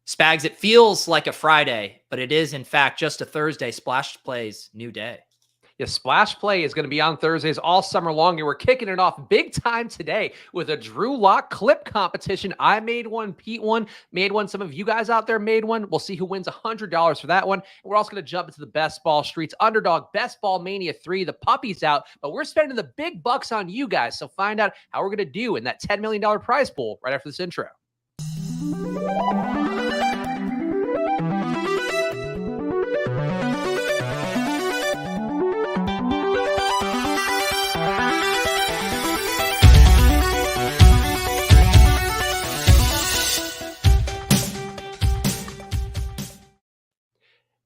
Spags, it feels like a Friday, but it is, in fact, just a Thursday. Splash Play's new day. Yeah, Splash Play is going to be on Thursdays all summer long, and we're kicking it off big time today with a Drew Lock clip competition. I made one, Pete made one. Some of you guys out there made one. We'll see who wins $100 for that one. And we're also going to jump into the Best Ball Streets Underdog Best Ball Mania 3. The puppy's out, but we're spending the big bucks on you guys. So find out how we're going to do in that $10 million prize pool right after this intro.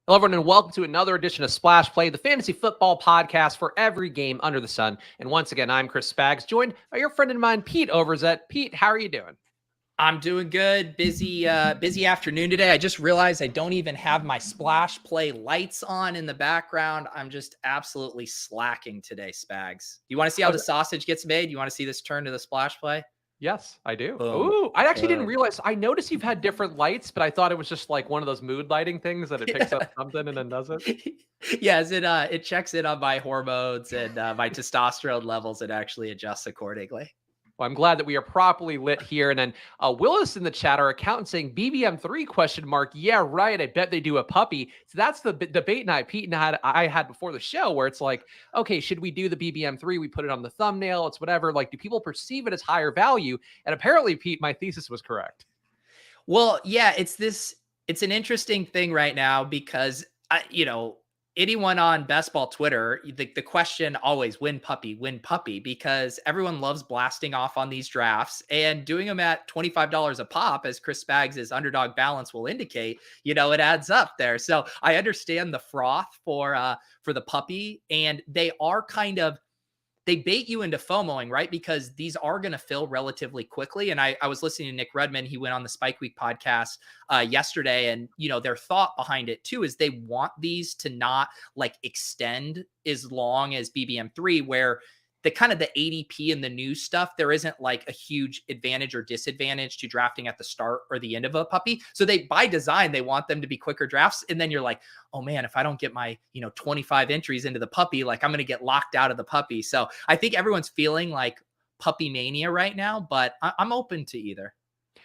Hello, everyone, and welcome to another edition of Splash Play, the fantasy football podcast for every game under the sun. And once again, I'm Chris Spags, joined by your friend of mine, Pete Overzet. Pete, how are you doing? I'm doing good. Busy afternoon today. I just realized I don't even have my Splash Play lights on in the background. I'm just absolutely slacking today, Spags. You want to see how the sausage gets made? You want to see this turn to the Splash Play? Yes, I do. Boom. Ooh, I actually didn't realize. I noticed you've had different lights, but I thought it was just like one of those mood lighting things that it picks up something and then does it. Yes, it checks in on my hormones and my testosterone levels. It actually adjusts accordingly. Well, I'm glad that we are properly lit here. And then Willis in the chat, our accountant, saying BBM3 question mark. Yeah, right. I bet they do a puppy. So that's the debate night Pete and I had before the show, where it's like, okay, should we do the BBM3? We put it on the thumbnail. It's whatever. Like, do people perceive it as higher value? And apparently, Pete, my thesis was correct. Well, yeah, it's an interesting thing right now because anyone on Best Ball Twitter, the question always win puppy, because everyone loves blasting off on these drafts and doing them at $25 a pop, as Chris Spags' underdog balance will indicate, it adds up there. So I understand the froth for the puppy, and they are they bait you into FOMOing, right? Because these are going to fill relatively quickly. And I was listening to Nick Redman. He went on the Spike Week podcast yesterday. And, their thought behind it too is they want these to not like extend as long as BBM3, where the kind of the ADP and the new stuff, there isn't like a huge advantage or disadvantage to drafting at the start or the end of a puppy. So by design, they want them to be quicker drafts. And then you're like, oh man, if I don't get my, 25 entries into the puppy, like I'm going to get locked out of the puppy. So I think everyone's feeling like puppy mania right now, but I'm open to either.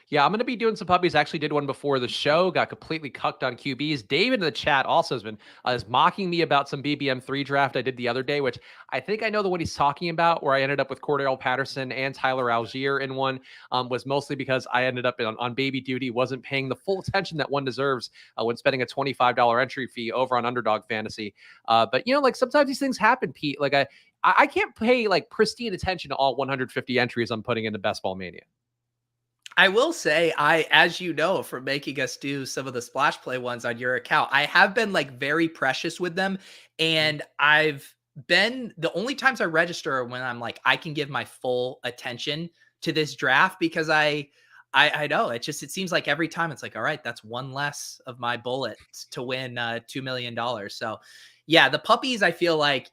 Yeah, I'm going to be doing some puppies. I actually did one before the show, got completely cucked on QBs. David in the chat also has been is mocking me about some BBM3 draft I did the other day, which I think I know the one he's talking about, where I ended up with Cordell Patterson and Tyler Algier in one, was mostly because I ended up on baby duty, wasn't paying the full attention that one deserves when spending a $25 entry fee over on Underdog Fantasy. But, like sometimes these things happen, Pete. Like I can't pay like pristine attention to all 150 entries I'm putting into Best Ball Mania. I will say, as you know, from making us do some of the Splash Play ones on your account, I have been like very precious with them. And I've been, the only times I register when I'm like, I can give my full attention to this draft, because I know it seems like every time it's like, all right, that's one less of my bullet to win $2 million. So yeah, the puppies, I feel like,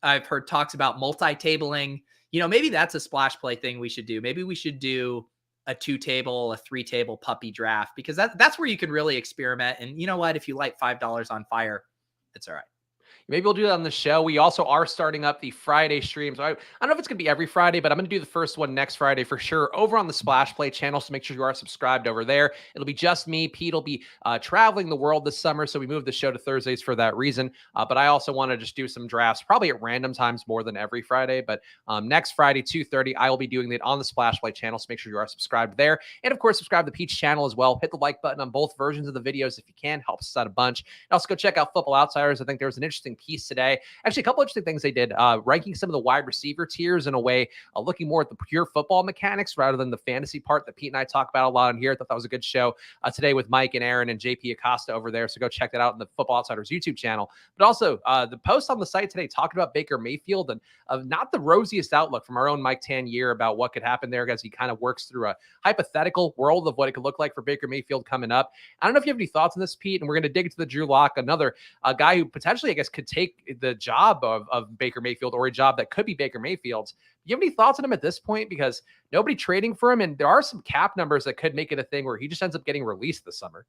I've heard talks about multi-tabling, maybe that's a Splash Play thing we should do. Maybe we should do a 2-table, a 3-table puppy draft, because that's where you can really experiment. And you know what? If you light $5 on fire, it's all right. Maybe we'll do that on the show. We also are starting up the Friday streams. I don't know if it's going to be every Friday, but I'm going to do the first one next Friday for sure over on the Splash Play channel. So make sure you are subscribed over there. It'll be just me. Pete will be traveling the world this summer, so we moved the show to Thursdays for that reason. But I also want to just do some drafts, probably at random times more than every Friday. But next Friday, 2:30, I will be doing it on the Splash Play channel. So make sure you are subscribed there. And of course, subscribe to the Pete's channel as well. Hit the like button on both versions of the videos if you can. Helps us out a bunch. And also go check out Football Outsiders. I think there was an interesting piece today. Actually, a couple interesting things they did, ranking some of the wide receiver tiers in a way, looking more at the pure football mechanics rather than the fantasy part that Pete and I talk about a lot on here. I thought that was a good show today with Mike and Aaron and JP Acosta over there. So go check that out on the Football Outsiders YouTube channel. But also the post on the site today talking about Baker Mayfield and not the rosiest outlook from our own Mike Tangier about what could happen there, as he kind of works through a hypothetical world of what it could look like for Baker Mayfield coming up. I don't know if you have any thoughts on this, Pete, and we're going to dig into the Drew Lock, another guy who potentially, I guess, could take the job of Baker Mayfield, or a job that could be Baker Mayfield's. Do you have any thoughts on him at this point? Because nobody trading for him, and there are some cap numbers that could make it a thing where he just ends up getting released this summer.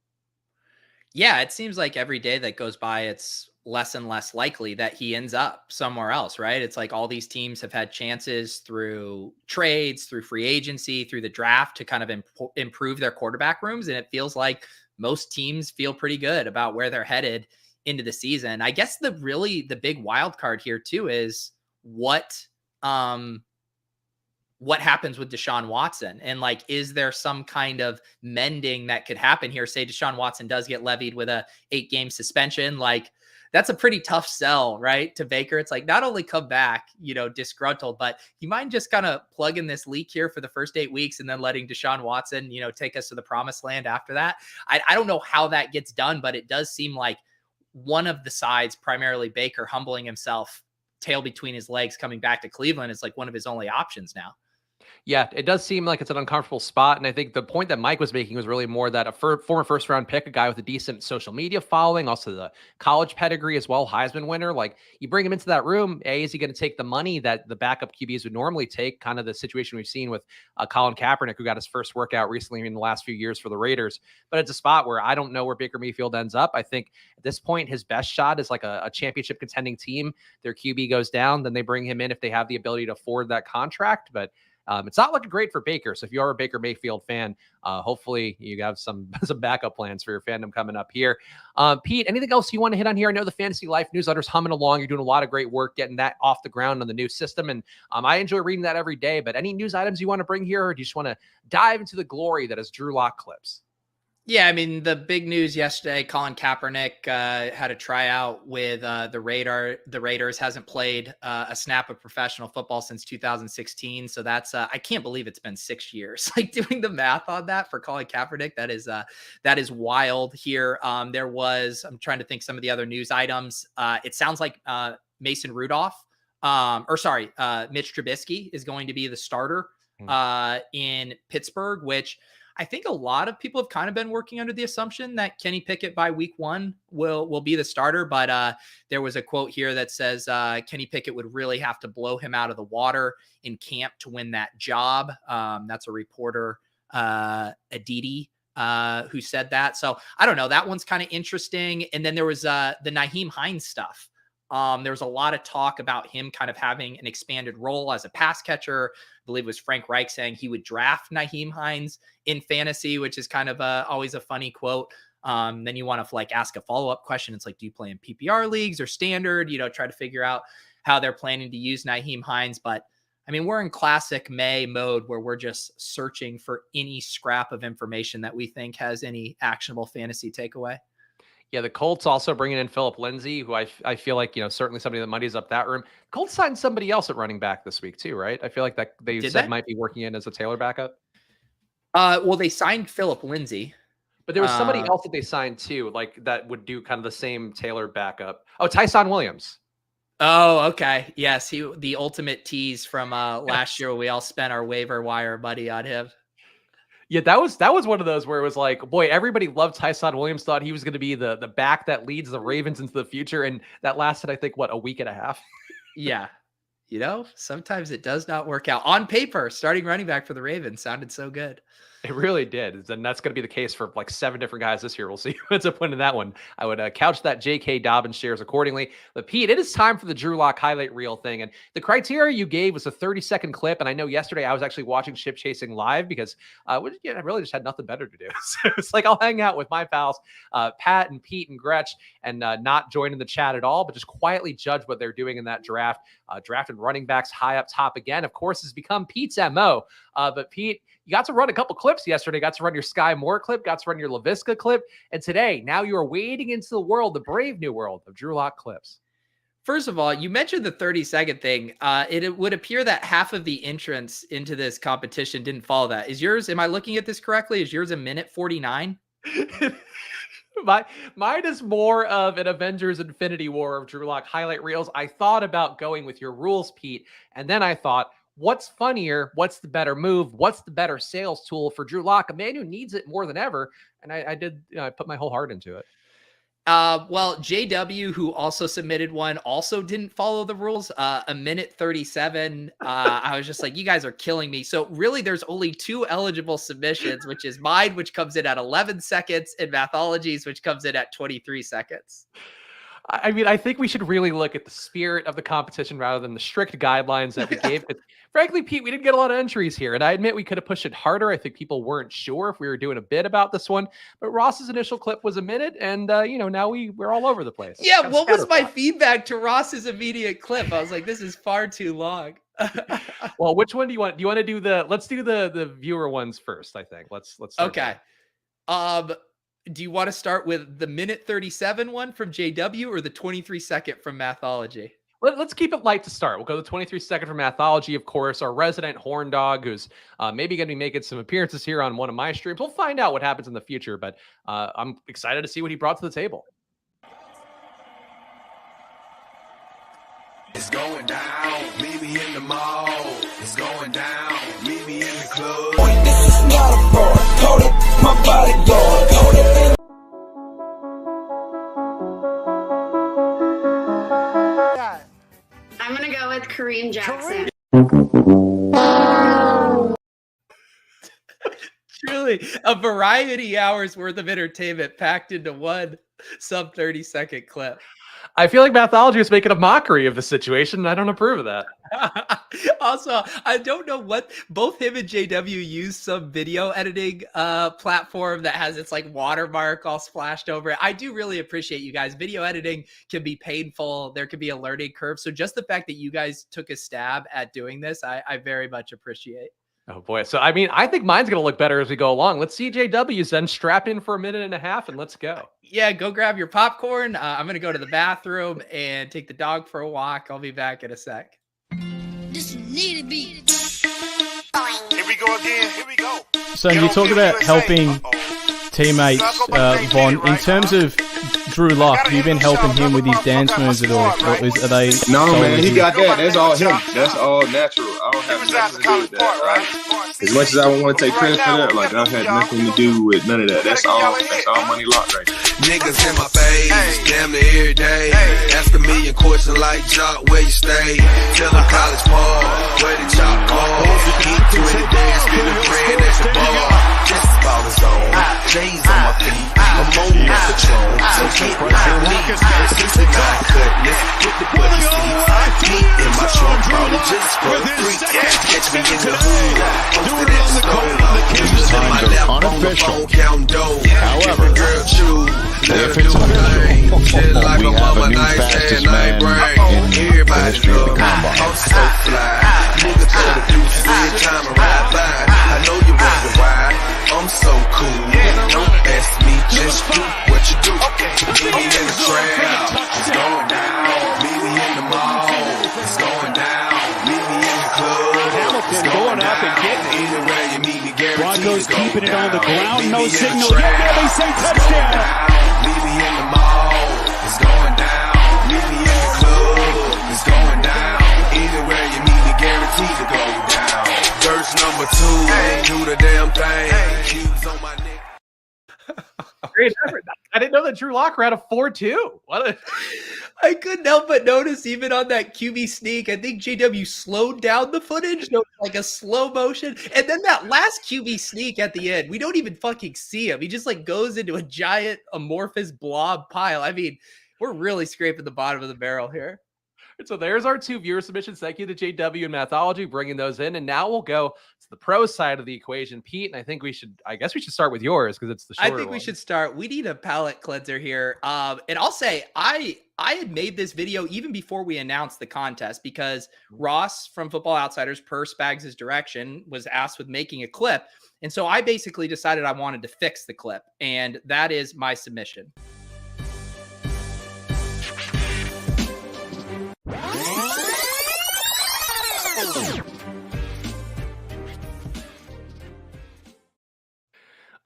Yeah, it seems like every day that goes by, it's less and less likely that he ends up somewhere else, right? It's like all these teams have had chances through trades, through free agency, through the draft to kind of improve their quarterback rooms. And it feels like most teams feel pretty good about where they're headed into the season. I guess the big wild card here too is um what happens with Deshaun Watson, and like, is there some kind of mending that could happen here? Say Deshaun Watson does get levied with a 8-game suspension. Like, that's a pretty tough sell, right? To Baker. It's like, not only come back, disgruntled, but you mind just kind of plugging this leak here for the first 8 weeks and then letting Deshaun Watson, take us to the promised land after that. I don't know how that gets done, but it does seem like one of the sides, primarily Baker, humbling himself, tail between his legs, coming back to Cleveland is like one of his only options now. Yeah, it does seem like it's an uncomfortable spot. And I think the point that Mike was making was really more that a former first round pick, a guy with a decent social media following, also the college pedigree as well, Heisman winner, like, you bring him into that room. Is he going to take the money that the backup QBs would normally take? Kind of the situation we've seen with Colin Kaepernick, who got his first workout recently in the last few years for the Raiders. But it's a spot where I don't know where Baker Mayfield ends up. I think at this point, his best shot is like a championship contending team. Their QB goes down, then they bring him in if they have the ability to afford that contract. But it's not looking great for Baker. So if you are a Baker Mayfield fan, hopefully you have some backup plans for your fandom coming up here. Pete, anything else you want to hit on here? I know the Fantasy Life newsletter's humming along. You're doing a lot of great work getting that off the ground on the new system. And I enjoy reading that every day. But any news items you want to bring here, or do you just want to dive into the glory that is Drew Lock clips? Yeah, I mean, the big news yesterday, Colin Kaepernick had a tryout with the Raiders, hasn't played a snap of professional football since 2016. So that's, I can't believe it's been 6 years. Like, doing the math on that for Colin Kaepernick, that is wild here. I'm trying to think some of the other news items. It sounds like Mason Rudolph, Mitch Trubisky is going to be the starter in Pittsburgh, which I think a lot of people have kind of been working under the assumption that Kenny Pickett by week 1 will be the starter. But there was a quote here that says Kenny Pickett would really have to blow him out of the water in camp to win that job. That's a reporter, Aditi, who said that. So I don't know. That one's kind of interesting. And then there was the Nyheim Hines stuff. There was a lot of talk about him kind of having an expanded role as a pass catcher. I believe it was Frank Reich saying he would draft Nyheim Hines in fantasy, which is kind of always a funny quote. Then you want to ask a follow-up question. It's like, do you play in PPR leagues or standard? Try to figure out how they're planning to use Nyheim Hines. But I mean, we're in classic May mode where we're just searching for any scrap of information that we think has any actionable fantasy takeaway. Yeah, the Colts also bringing in Philip Lindsay, who I feel like, certainly somebody that muddies up that room. Colts signed somebody else at running back this week too, right? I feel like that they said might be working in as a Taylor backup. Well, they signed Philip Lindsay. But there was somebody else that they signed too, like that would do kind of the same Taylor backup. Oh, Tyson Williams. Oh, okay. Yes, the ultimate tease from last year. We all spent our waiver wire money on him. Yeah, that was one of those where it was like, boy, everybody loved Tyson Williams, thought he was going to be the back that leads the Ravens into the future, and that lasted, I think, a week and a half. Yeah. Sometimes it does not work out. On paper, starting running back for the Ravens sounded so good. It really did. And that's going to be the case for 7 different guys this year. We'll see who ends up winning that one. I would couch that J.K. Dobbins shares accordingly. But Pete, it is time for the Drew Lock highlight reel thing. And the criteria you gave was a 30-second clip. And I know yesterday I was actually watching Ship Chasing live because I really just had nothing better to do. So it's like I'll hang out with my pals, Pat and Pete and Gretch, and not join in the chat at all, but just quietly judge what they're doing in that draft. Drafted running backs high up top again, of course, has become Pete's MO. But Pete, you got to run a couple clips yesterday. Got to run your Sky Moore clip, got to run your LaVisca clip. And today, now you are wading into the world, the brave new world of Drew Lock clips. First of all, you mentioned the 30-second thing. It would appear that half of the entrants into this competition didn't follow that. Is yours, am I looking at this correctly? Is yours a minute 49? Mine is more of an Avengers Infinity War of Drew Lock highlight reels. I thought about going with your rules, Pete. And then I thought, what's funnier? What's the better move? What's the better sales tool for Drew Lock, a man who needs it more than ever? And I did, I put my whole heart into it. Well, JW, who also submitted one, also didn't follow the rules. A minute 37. I was just like, you guys are killing me. So really, there's only 2 eligible submissions, which is mine, which comes in at 11 seconds, and Mathology's, which comes in at 23 seconds. I mean, I think we should really look at the spirit of the competition rather than the strict guidelines that we gave. But frankly, Pete, we didn't get a lot of entries here. And I admit we could have pushed it harder. I think people weren't sure if we were doing a bit about this one. But Ross's initial clip was a minute. And, now we're all all over the place. Yeah, what was my feedback to Ross's immediate clip? I was like, this is far too long. Well, which one do you want? Do you want to do let's do the viewer ones first, I think. Let's start okay. There. Do you want to start with the minute 37 one from JW or the 23-second from Mathology? Let's keep it light to start. We'll go to 23-second from Mathology, of course, our resident horn dog, who's maybe going to be making some appearances here on one of my streams. We'll find out what happens in the future, but I'm excited to see what he brought to the table. It's going down, meet me in the mall. It's going down, meet me in the club. This is not a bar, hold up, my bodyguard, hold up. I'm gonna go with Kareem Jackson. Truly, a variety hours worth of entertainment packed into one sub 30-second clip. I feel like Mathology is making a mockery of the situation, and I don't approve of that. Also, I don't know what both him and JW use some video editing platform that has its like watermark all splashed over it. I do really appreciate you guys. Video editing can be painful. There can be a learning curve. So just the fact that you guys took a stab at doing this, I very much appreciate. Oh boy. So, I mean, I think mine's going to look better as we go along. Let's see JW's then. Strap in for a minute and a half and let's go. Yeah, go grab your popcorn. I'm going to go to the bathroom and take the dog for a walk. I'll be back in a sec. This need to be. Here we go again. Here we go. So you talk about helping teammates, Von. In terms of Drew Lock, have you been helping him with his dance moves at all? Or are they? No, man, he got that. That's all him. That's all natural. I don't have nothing to do with that. Right? As much as I want to take credit for that, like I had nothing to do with none of that. That's all money locked right there. Niggas in my face, damn near every day. Ask a million questions like Jock, where you stay? Tell them college ball, where the chop ball. Eat 20 days, spinning bread at the bar. Just ball is on, J's on my feet. I'm on that patrol, so get behind me. 69 cutlass, with the buddy seats. Deep in my trunk, probably just for the free. Catch me in the hood, posted at the store. Using my left on the phone, counting dough. However, girl choose. If it's unofficial, we have a new fastest man in the history of the combine. I'm so fly. Niggas tell the deuces every time I ride by. I know you wonder why. I'm so cool. Don't ask me, just do what you do. Meet me in the trap. It's going down. Meet me in the mall. It's going down. Meet me in the club. It's going up and getting it. Either way you meet me, guaranteed. Broncos keeping it on the ground. No signal yet. Now they say touchdown. Meet me in the mall. It's going down. Meet me in the club. It's going down. Either way you meet me, guaranteed to go down. Verse number 2, do the damn thing. Cubes on my neck. Great effort. I didn't know that Drew Lock ran a 4.2. I couldn't help but notice even on that QB sneak, I think JW slowed down the footage, so like a slow motion. And then that last QB sneak at the end, we don't even fucking see him. He just like goes into a giant amorphous blob pile. I mean, we're really scraping the bottom of the barrel here. So there's our 2 viewer submissions. Thank you to JW and Mathology bringing those in. And now we'll go to the pro side of the equation, Pete. And I guess we should start with yours because it's the shorter I think we one. should start. We need a palate cleanser here. And I'll say I had made this video even before we announced the contest because Ross from Football Outsiders, per Spags' direction, was asked with making a clip. And so I basically decided I wanted to fix the clip. And that is my submission.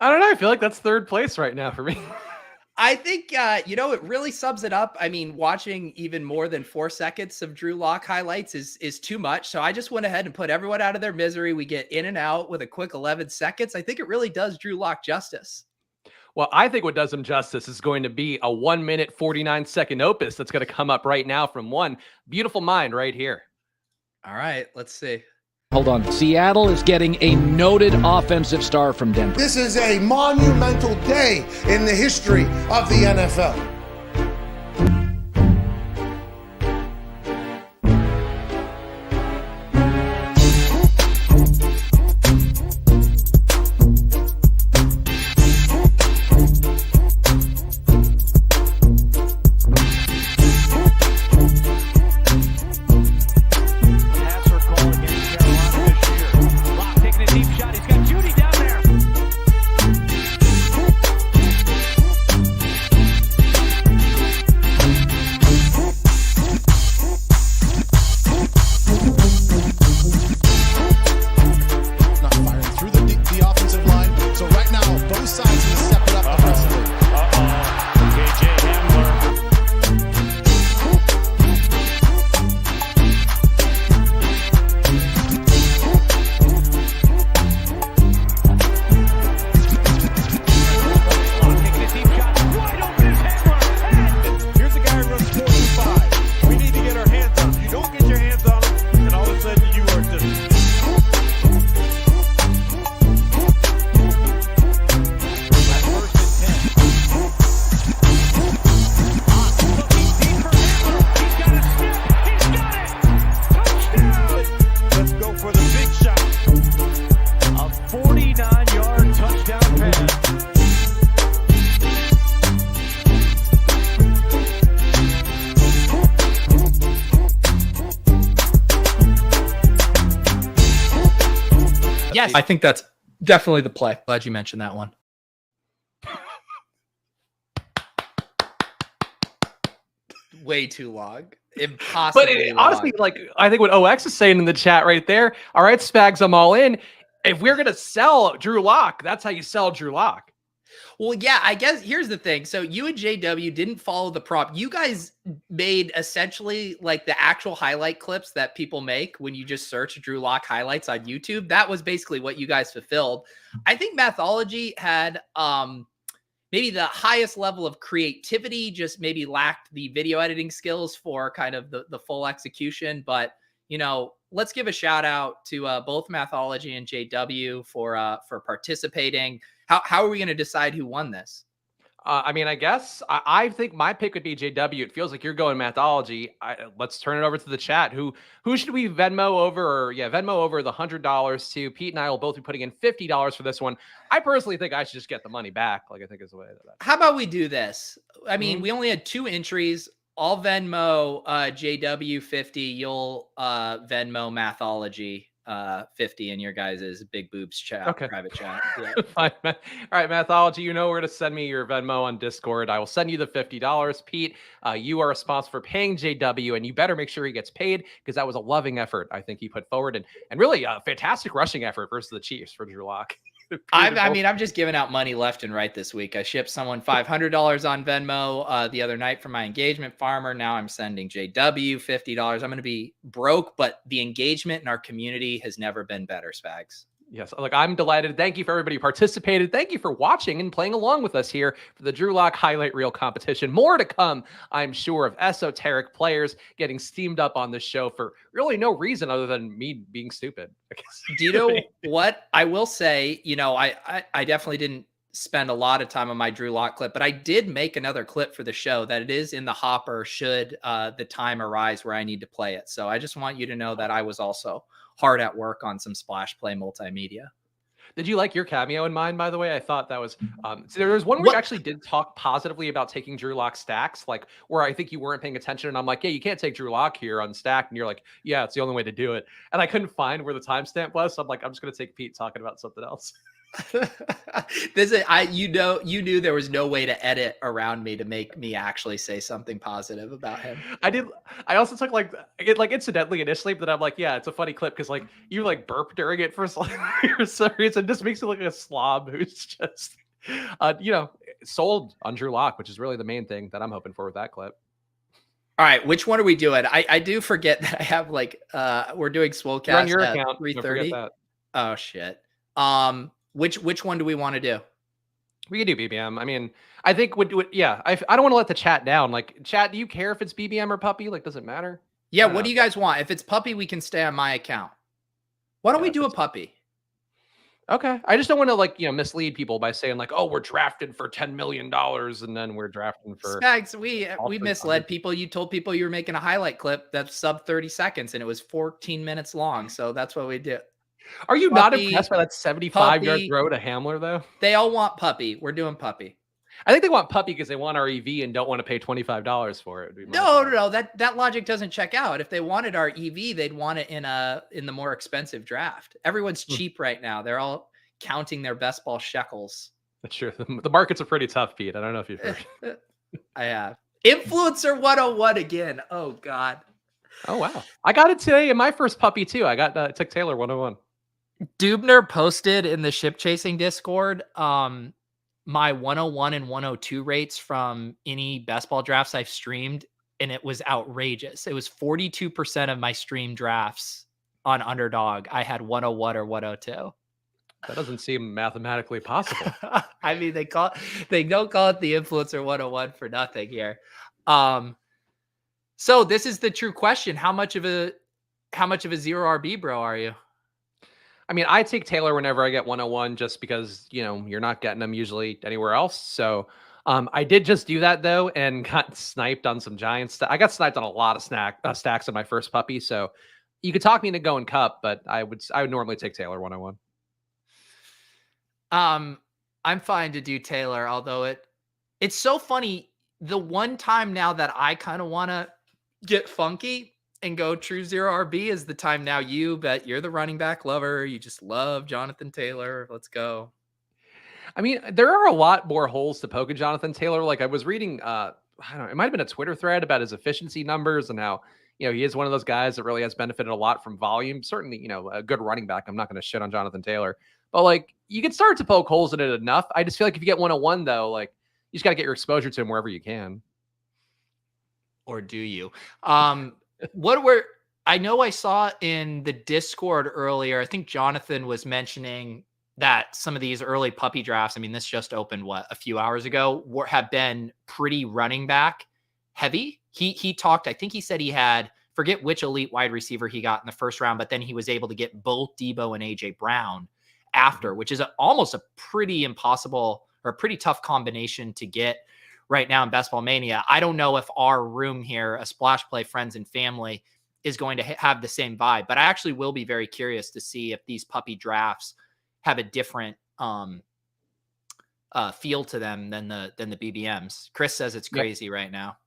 I don't know. I feel like that's 3rd place right now for me. I think, it really sums it up. I mean, watching even more than 4 seconds of Drew Lock highlights is too much. So I just went ahead and put everyone out of their misery. We get in and out with a quick 11 seconds. I think it really does Drew Lock justice. Well, I think what does him justice is going to be a 1 minute, 49-second opus that's going to come up right now from one beautiful mind right here. All right, let's see. Hold on. Seattle is getting a noted offensive star from Denver. This is a monumental day in the history of the NFL. Yes, I think that's definitely the play. Glad you mentioned that one. Way too long. Impossible. But honestly, like, I think what OX is saying in the chat right there, all right, Spags, I'm all in. If we're going to sell Drew Lock, that's how you sell Drew Lock. Well, yeah, I guess here's the thing. So you and JW didn't follow the prop. You guys made essentially like the actual highlight clips that people make when you just search Drew Lock highlights on YouTube. That was basically what you guys fulfilled. I think Mathology had maybe the highest level of creativity, just maybe lacked the video editing skills for kind of the full execution. But, you know, let's give a shout out to both Mathology and JW for participating. How are we going to decide who won this? I mean, I guess I think my pick would be JW. It feels like you're going Mathology. Let's turn it over to the chat. Who should we Venmo over? Or, yeah, Venmo over the $100 to. Pete and I will both be putting in $50 for this one. I personally think I should just get the money back. Like, I think is the way. How about we do this? I mean, we only had 2 entries. I'll Venmo JW 50. You'll Venmo Mathology 50 in your guys' big boobs chat. Okay. Private chat. Yeah. Fine. All right, Mathology, you know where to send me your Venmo on Discord. I will send you the $50. Pete, you are responsible for paying JW, and you better make sure he gets paid because that was a loving effort I think he put forward, and really a fantastic rushing effort versus the Chiefs for Drew Lock. I mean, I'm just giving out money left and right this week. I shipped someone $500 on Venmo the other night for my engagement farmer. Now I'm sending JW $50. I'm going to be broke, but the engagement in our community has never been better, Spags. Yes, look, I'm delighted. Thank you for everybody who participated. Thank you for watching and playing along with us here for the Drew Lock Highlight Reel competition. More to come, I'm sure, of esoteric players getting steamed up on this show for really no reason other than me being stupid. Do you know what I will say? You know, I definitely didn't spend a lot of time on my Drew Lock clip, but I did make another clip for the show that it is in the hopper should the time arise where I need to play it. So I just want you to know that I was also hard at work on some splash play multimedia. Did you like your cameo in mine, by the way? I thought that was so there was one where you actually did talk positively about taking Drew Lock stacks, like where I think you weren't paying attention, and I'm like, yeah, you can't take Drew Lock here on stack, and you're like, yeah, it's the only way to do it. And I couldn't find where the timestamp was, so I'm like, I'm just gonna take Pete talking about something else. You knew there was no way to edit around me to make me actually say something positive about him. I also took like incidentally initially, but I'm like, yeah, it's a funny clip because like you like burp during it for some reason. This makes you look like a slob who's just sold on Drew Lock, which is really the main thing that I'm hoping for with that clip. All right, which one are we doing? I do forget that I have like we're doing Swolecast on your at account 3:30. Oh shit. Which one do we want to do? We could do BBM. I mean, I think yeah. I don't want to let the chat down. Like, chat, do you care if it's BBM or puppy? Like, does it matter? Yeah, what do you guys want? If it's puppy, we can stay on my account. Why don't we do a puppy? Okay. I just don't want to, like, mislead people by saying, like, oh, we're drafted for $10 million and then we're drafting for Spags, we misled people. You told people you were making a highlight clip that's sub 30 seconds and it was 14 minutes long. So that's what we did. Are you not impressed by that 75-yard throw to Hamler, though? They all want puppy. We're doing puppy. I think they want puppy because they want our EV and don't want to pay $25 for it. No. That logic doesn't check out. If they wanted our EV, they'd want it in the more expensive draft. Everyone's cheap right now. They're all counting their best ball shekels. That's true. The markets are pretty tough, Pete. I don't know if you've heard. I have. Influencer 101 again. Oh, God. Oh, wow. I got it today in my first puppy, too. I took Taylor 101. Dubner posted in the ship chasing Discord my 101 and 102 rates from any best ball drafts I've streamed, and it was outrageous. It was 42% of my stream drafts on Underdog. I had 101 or 102. That doesn't seem mathematically possible. I mean, they don't call it the influencer 101 for nothing here. So this is the true question. How much of a zero RB bro are you? I mean, I take Taylor whenever I get 101 just because, you're not getting them usually anywhere else. So I did just do that, though, and got sniped on some Giants. I got sniped on a lot of stacks on my first puppy. So you could talk me into going cup, but I would normally take Taylor 101. I'm fine to do Taylor, although it's so funny. The one time now that I kind of want to get funky and go true zero RB is the time now but you're the running back lover. You just love Jonathan Taylor. Let's go. I mean, there are a lot more holes to poke at Jonathan Taylor. Like I was reading, I don't know, it might've been a Twitter thread about his efficiency numbers and how, he is one of those guys that really has benefited a lot from volume. Certainly, a good running back. I'm not going to shit on Jonathan Taylor, but like you can start to poke holes in it enough. I just feel like if you get 101 though, like you just got to get your exposure to him wherever you can. Or do you? I know I saw in the Discord earlier, I think Jonathan was mentioning that some of these early puppy drafts, I mean, this just opened a few hours ago, have been pretty running back heavy. He talked, I think he said he had, forget which elite wide receiver he got in the first round, but then he was able to get both Debo and AJ Brown after, which is almost a pretty impossible or a pretty tough combination to get right now in Best Ball Mania. I don't know if our room here, a Splash Play Friends and Family, is going to have the same vibe, but I actually will be very curious to see if these puppy drafts have a different feel to them than the BBMs. Chris says it's crazy right now.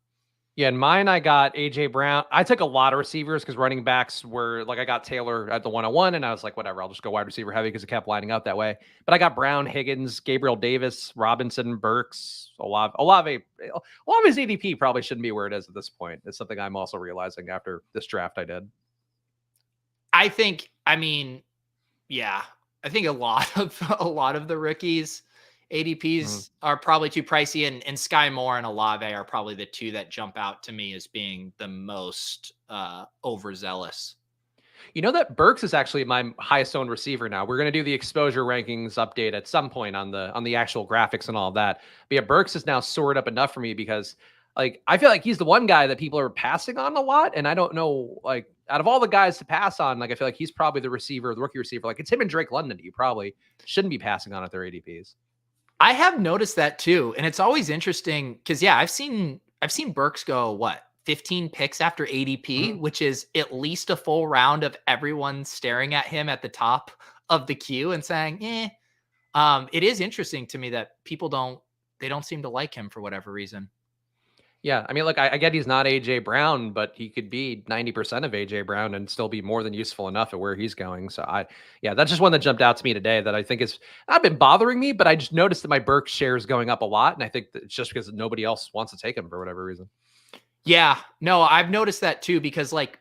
Yeah, in mine, I got AJ Brown. I took a lot of receivers because running backs were like, I got Taylor at the 101, and I was like, whatever, I'll just go wide receiver heavy because it kept lining up that way. But I got Brown, Higgins, Gabriel Davis, Robinson, Burks, Olave. Olave's ADP probably shouldn't be where it is at this point. It's something I'm also realizing after this draft I did. I think a lot of the rookies ADPs are probably too pricey, and Sky Moore and Olave are probably the two that jump out to me as being the most overzealous. You know that Burks is actually my highest owned receiver now. We're going to do the exposure rankings update at some point on the actual graphics and all of that. But yeah, Burks is now soared up enough for me because like I feel like he's the one guy that people are passing on a lot, and I don't know, like out of all the guys to pass on, like I feel like he's probably the rookie receiver. Like it's him and Drake London. You probably shouldn't be passing on at their ADPs. I have noticed that too. And it's always interesting because I've seen Burks go 15 picks after ADP, which is at least a full round of everyone staring at him at the top of the queue and saying, it is interesting to me that people don't seem to like him for whatever reason. Yeah, I mean, look, I get he's not AJ Brown, but he could be 90% of AJ Brown and still be more than useful enough at where he's going. So that's just one that jumped out to me today that I think is not been bothering me, but I just noticed that my Burks share is going up a lot, and I think that it's just because nobody else wants to take him for whatever reason. Yeah, no, I've noticed that too because like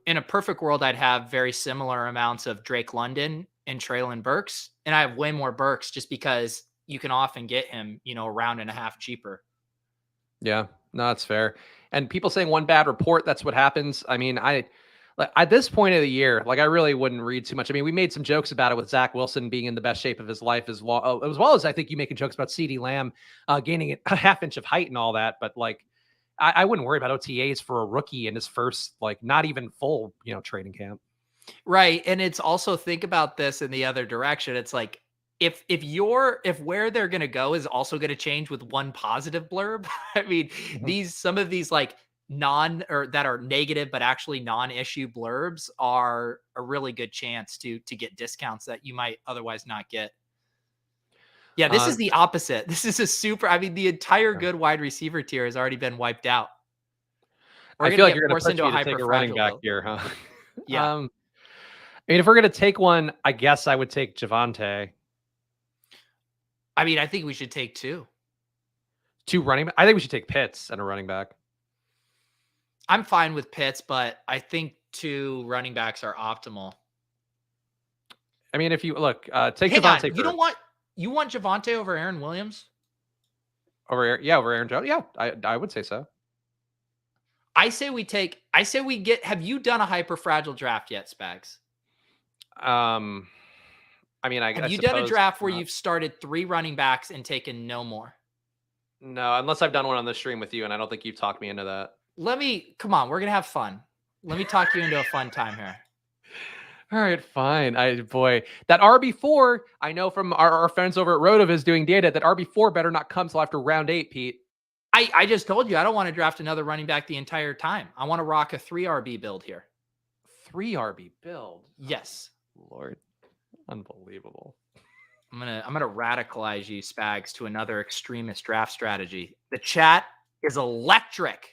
in a perfect world, I'd have very similar amounts of Drake London and Treylon Burks, and I have way more Burks just because you can often get him, a round and a half cheaper. Yeah, no, that's fair. And people saying one bad report, that's what happens. I mean, Like, at this point of the year, like I really wouldn't read too much. I mean, we made some jokes about it with Zach Wilson being in the best shape of his life as well as I think you making jokes about CeeDee Lamb gaining a half inch of height and all that. But like, I wouldn't worry about OTAs for a rookie in his first, like, not even full, training camp. Right. And it's also, think about this in the other direction. It's like, if where they're going to go is also going to change with one positive blurb. I mean, some of these like that are negative, but actually non-issue blurbs are a really good chance to get discounts that you might otherwise not get. Yeah. This is the opposite. This is the entire good wide receiver tier has already been wiped out. I feel like you're going to push me to take a running back here, huh? Yeah. I mean, if we're going to take one, I guess I would take Javonte. I mean, I think we should take two running back. I think we should take Pitts and a running back. I'm fine with Pitts, but I think 2 running backs are optimal. I mean, if you look, take Javonte. You want Javonte over Aaron Williams? Over Aaron Jones. Yeah, I would say so. I say we get. Have you done a hyper fragile draft yet, Spags? I mean, have you done a draft where you've started 3 running backs and taken no more? No, unless I've done one on the stream with you, and I don't think you've talked me into that. Come on, we're gonna have fun. Let me talk you into a fun time here. All right, fine. That RB4, I know from our friends over at Rotoviz doing data, that RB4 better not come till after round 8, Pete. I just told you I don't want to draft another running back the entire time. I want to rock a 3 RB build here. 3 RB build? Yes. Oh, Lord. Unbelievable. I'm gonna radicalize you, Spags, to another extremist draft strategy. The chat is electric.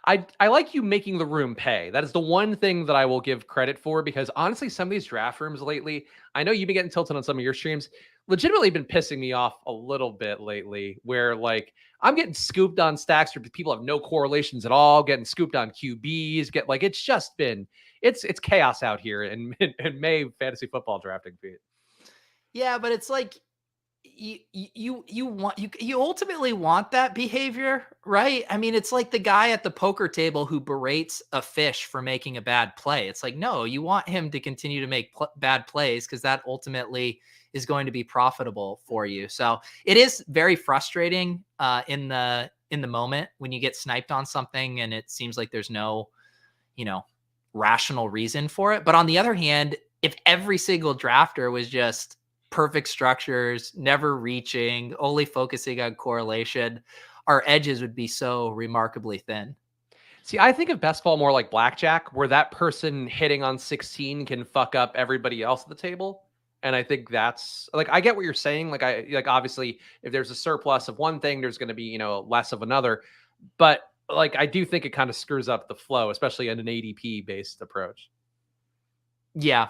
I like you making the room pay. That is the one thing that I will give credit for, because honestly, some of these draft rooms lately, I know you've been getting tilted on some of your streams, legitimately been pissing me off a little bit lately, where like I'm getting scooped on stacks where people have no correlations at all, getting scooped on QBs, it's just been, it's chaos out here in May fantasy football drafting, Pete. Yeah, but it's like you ultimately want that behavior, right? I mean, it's like the guy at the poker table who berates a fish for making a bad play. It's like, no, you want him to continue to make bad plays because that ultimately is going to be profitable for you. So it is very frustrating in the moment when you get sniped on something and it seems like there's no, rational reason for it. But on the other hand, if every single drafter was just perfect structures, never reaching, only focusing on correlation, our edges would be so remarkably thin. See, I think of best ball more like blackjack, where that person hitting on 16 can fuck up everybody else at the table. And I think that's like, I get what you're saying. Like obviously if there's a surplus of one thing, there's going to be, less of another, but like, I do think it kind of screws up the flow, especially in an ADP based approach. Yeah.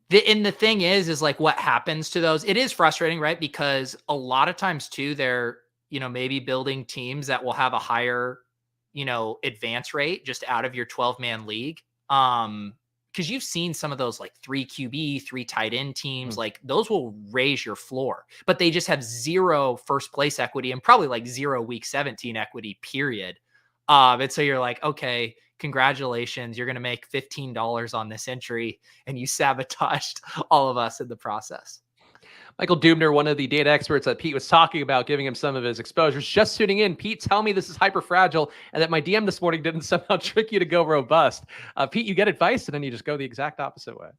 The thing is like what happens to those, it is frustrating, right? Because a lot of times too, they're, maybe building teams that will have a higher, advance rate just out of your 12-man league. Because you've seen some of those like 3 QB, 3 tight end teams, like those will raise your floor, but they just have 0 first place equity and probably like 0 week 17 equity, period. And so you're like, okay, congratulations, you're going to make $15 on this entry, and you sabotaged all of us in the process. Michael Dubner, one of the data experts that Pete was talking about, giving him some of his exposures. Just tuning in, Pete, tell me this is hyper fragile and that my DM this morning didn't somehow trick you to go robust. Pete, you get advice and then you just go the exact opposite way.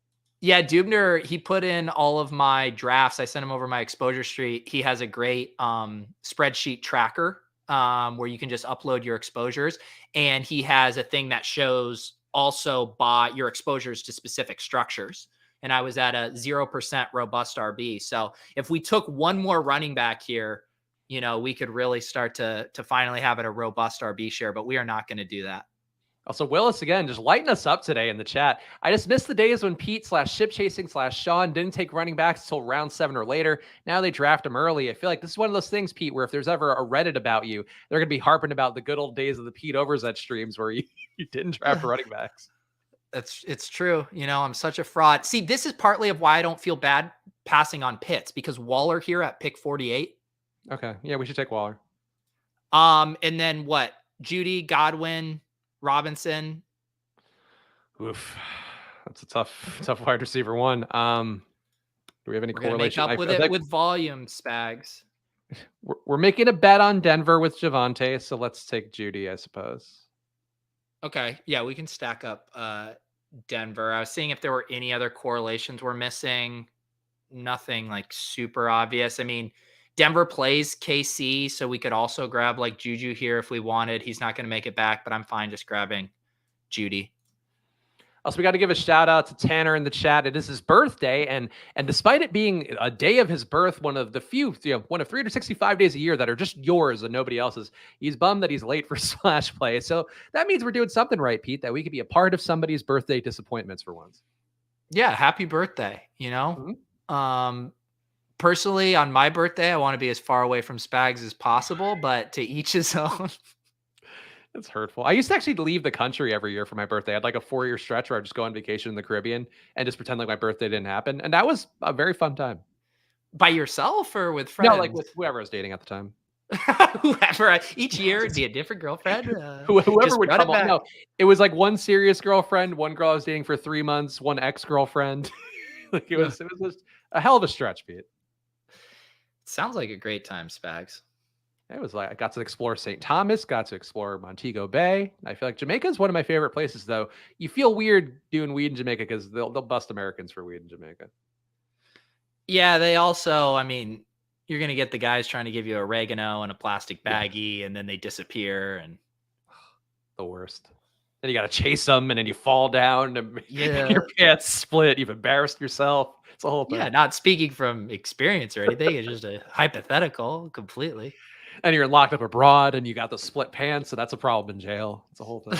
Yeah, Dubner, he put in all of my drafts. I sent him over my exposure sheet. He has a great spreadsheet tracker where you can just upload your exposures. And he has a thing that shows also by your exposures to specific structures. And I was at a 0% robust RB. So if we took one more running back here, we could really start to finally have it a robust RB share, but we are not going to do that. Also, Willis, again, just lighten us up today in the chat. I just missed the days when Pete/ship chasing/ Sean didn't take running backs until round 7 or later. Now they draft them early. I feel like this is one of those things, Pete, where if there's ever a Reddit about you, they're going to be harping about the good old days of the Pete Overzet streams where you didn't draft running backs. It's true. I'm such a fraud. See, this is partly of why I don't feel bad passing on Pitts, because Waller here at pick 48. Okay. Yeah, we should take Waller. And then what? Judy, Godwin, Robinson, Oof. That's a tough wide receiver one. Do we have any We're gonna make correlation? up with I it think with volume, Spags. we're making a bet on Denver with Javante, so let's take Judy, I suppose. Okay, yeah, we can stack up Denver. I was seeing if there were any other correlations we're missing. Nothing like super obvious. I mean, Denver plays KC, so we could also grab like Juju here if we wanted. He's not going to make it back, but I'm fine just grabbing Judy. Also, we got to give a shout out to Tanner in the chat. It is his birthday, and despite it being a day of his birth, one of the few, one of 365 days a year that are just yours and nobody else's, he's bummed that he's late for Splash Play. So that means we're doing something right, Pete, that we could be a part of somebody's birthday disappointments for once. Yeah, happy birthday, Personally, on my birthday, I want to be as far away from Spags as possible, but to each his own. It's hurtful. I used to actually leave the country every year for my birthday. I had like a 4-year stretch where I'd just go on vacation in the Caribbean and just pretend like my birthday didn't happen. And that was a very fun time. By yourself or with friends? No, like with whoever I was dating at the time. Whoever. Each year it'd be a different girlfriend. Whoever would come on. No, it was like one serious girlfriend, one girl I was dating for 3 months, one ex-girlfriend. Like it was just a hell of a stretch, Pete. Sounds like a great time, Spags. It was like I got to explore St. Thomas, got to explore Montego Bay. I feel like Jamaica is one of my favorite places, though. You feel weird doing weed in Jamaica because they'll bust Americans for weed in Jamaica. Yeah, they also, I mean, you're going to get the guys trying to give you oregano in a plastic baggie, and then they disappear. And the worst. Then you got to chase them, and then you fall down, and your pants split. You've embarrassed yourself. It's a whole thing. Yeah, not speaking from experience or anything. It's just a hypothetical completely. And you're locked up abroad, and you got the split pants, so that's a problem in jail. It's a whole thing.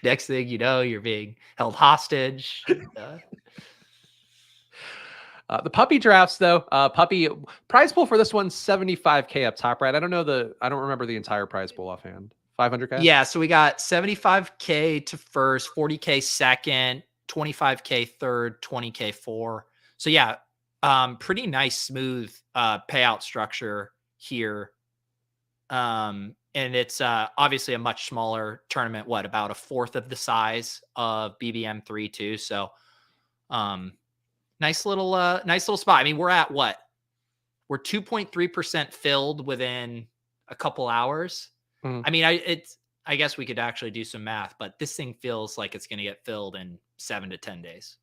Next thing you know, you're being held hostage. The puppy drafts, though. Puppy prize pool for this one, $75K up top, right? I don't remember the entire prize pool offhand. 500K? Yeah, so we got $75K to first, $40K second, $25K third, $20K four. So yeah, pretty nice, smooth payout structure here. And it's obviously a much smaller tournament, about a fourth of the size of BBM 3 too. So nice little spot. I mean, we're at what? We're 2.3% filled within a couple hours. I mean, I guess we could actually do some math, but this thing feels like it's going to get filled in 7 to 10 days.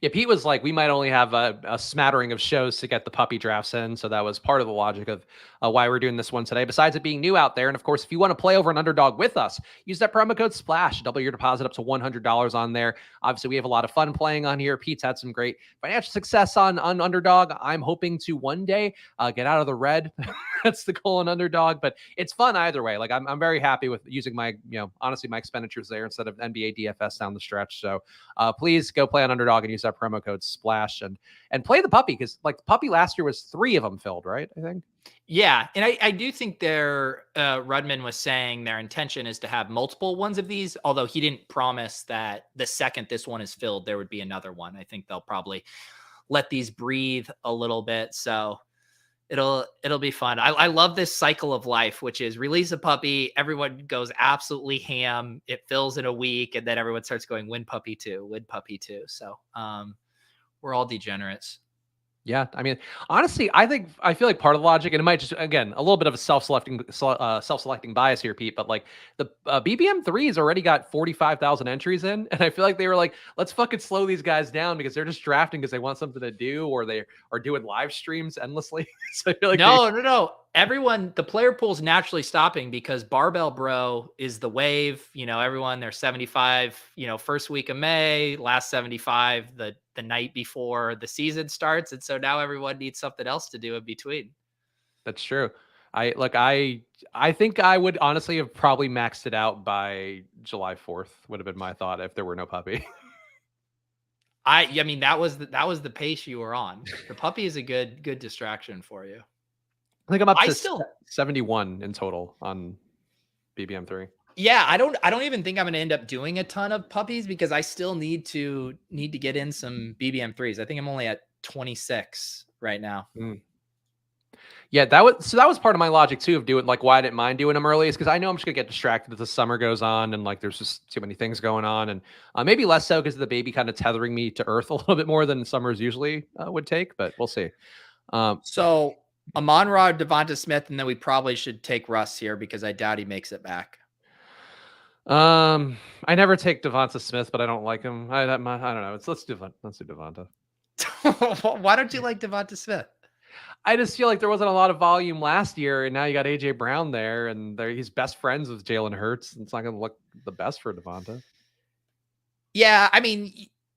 Yeah, Pete was like, we might only have a smattering of shows to get the puppy drafts in. So that was part of the logic of why we're doing this one today, besides it being new out there. And of course, if you want to play over an Underdog with us, use that promo code SPLASH, double your deposit up to $100 on there. Obviously, we have a lot of fun playing on here. Pete's had some great financial success on Underdog. I'm hoping to one day get out of the red. That's the goal on Underdog, but it's fun either way. Like I'm very happy with using my, honestly, my expenditures there instead of NBA DFS down the stretch. So please go play on Underdog and use that promo code SPLASH and play the puppy, because like the puppy last year was 3 of them filled, right? I think. Yeah, and I do think Rudman was saying their intention is to have multiple ones of these, although he didn't promise that the second this one is filled, there would be another one. I think they'll probably let these breathe a little bit. So it'll be fun. I love this cycle of life, which is release a puppy, everyone goes absolutely ham, it fills in a week, and then everyone starts going win puppy 2. So we're all degenerates. Yeah, I mean, honestly, I feel like part of the logic, and it might just, again, a little bit of a self-selecting bias here, Pete, but like the BBM 3 has already got 45,000 entries in, and I feel like they were like, let's fucking slow these guys down because they're just drafting because they want something to do, or they are doing live streams endlessly. So I feel like no. Everyone, the player pool is naturally stopping because Barbell Bro is the wave. Everyone, they're 75, first week of May, last 75 the night before the season starts. And so now everyone needs something else to do in between. That's true. I think I would honestly have probably maxed it out by July 4th would have been my thought if there were no puppy. I mean, that was the pace you were on. The puppy is a good distraction for you. I think I'm up to 71 in total on BBM 3. Yeah, I don't even think I'm going to end up doing a ton of puppies because I still need to get in some BBM 3s. I think I'm only at 26 right now. Yeah, that was part of my logic too of doing like why I didn't mind doing them early is because I know I'm just gonna get distracted as the summer goes on and like there's just too many things going on and maybe less so because of the baby kind of tethering me to earth a little bit more than summers usually would take, but we'll see. So Amon-Ra, Devonta Smith, and then we probably should take Russ here because I doubt he makes it back. I never take Devonta Smith, but I don't like him. I don't know. Let's do Devonta. Why don't you like Devonta Smith? I just feel like there wasn't a lot of volume last year, and now you got AJ Brown there, and he's best friends with Jalen Hurts. It's not going to look the best for Devonta. Yeah, I mean,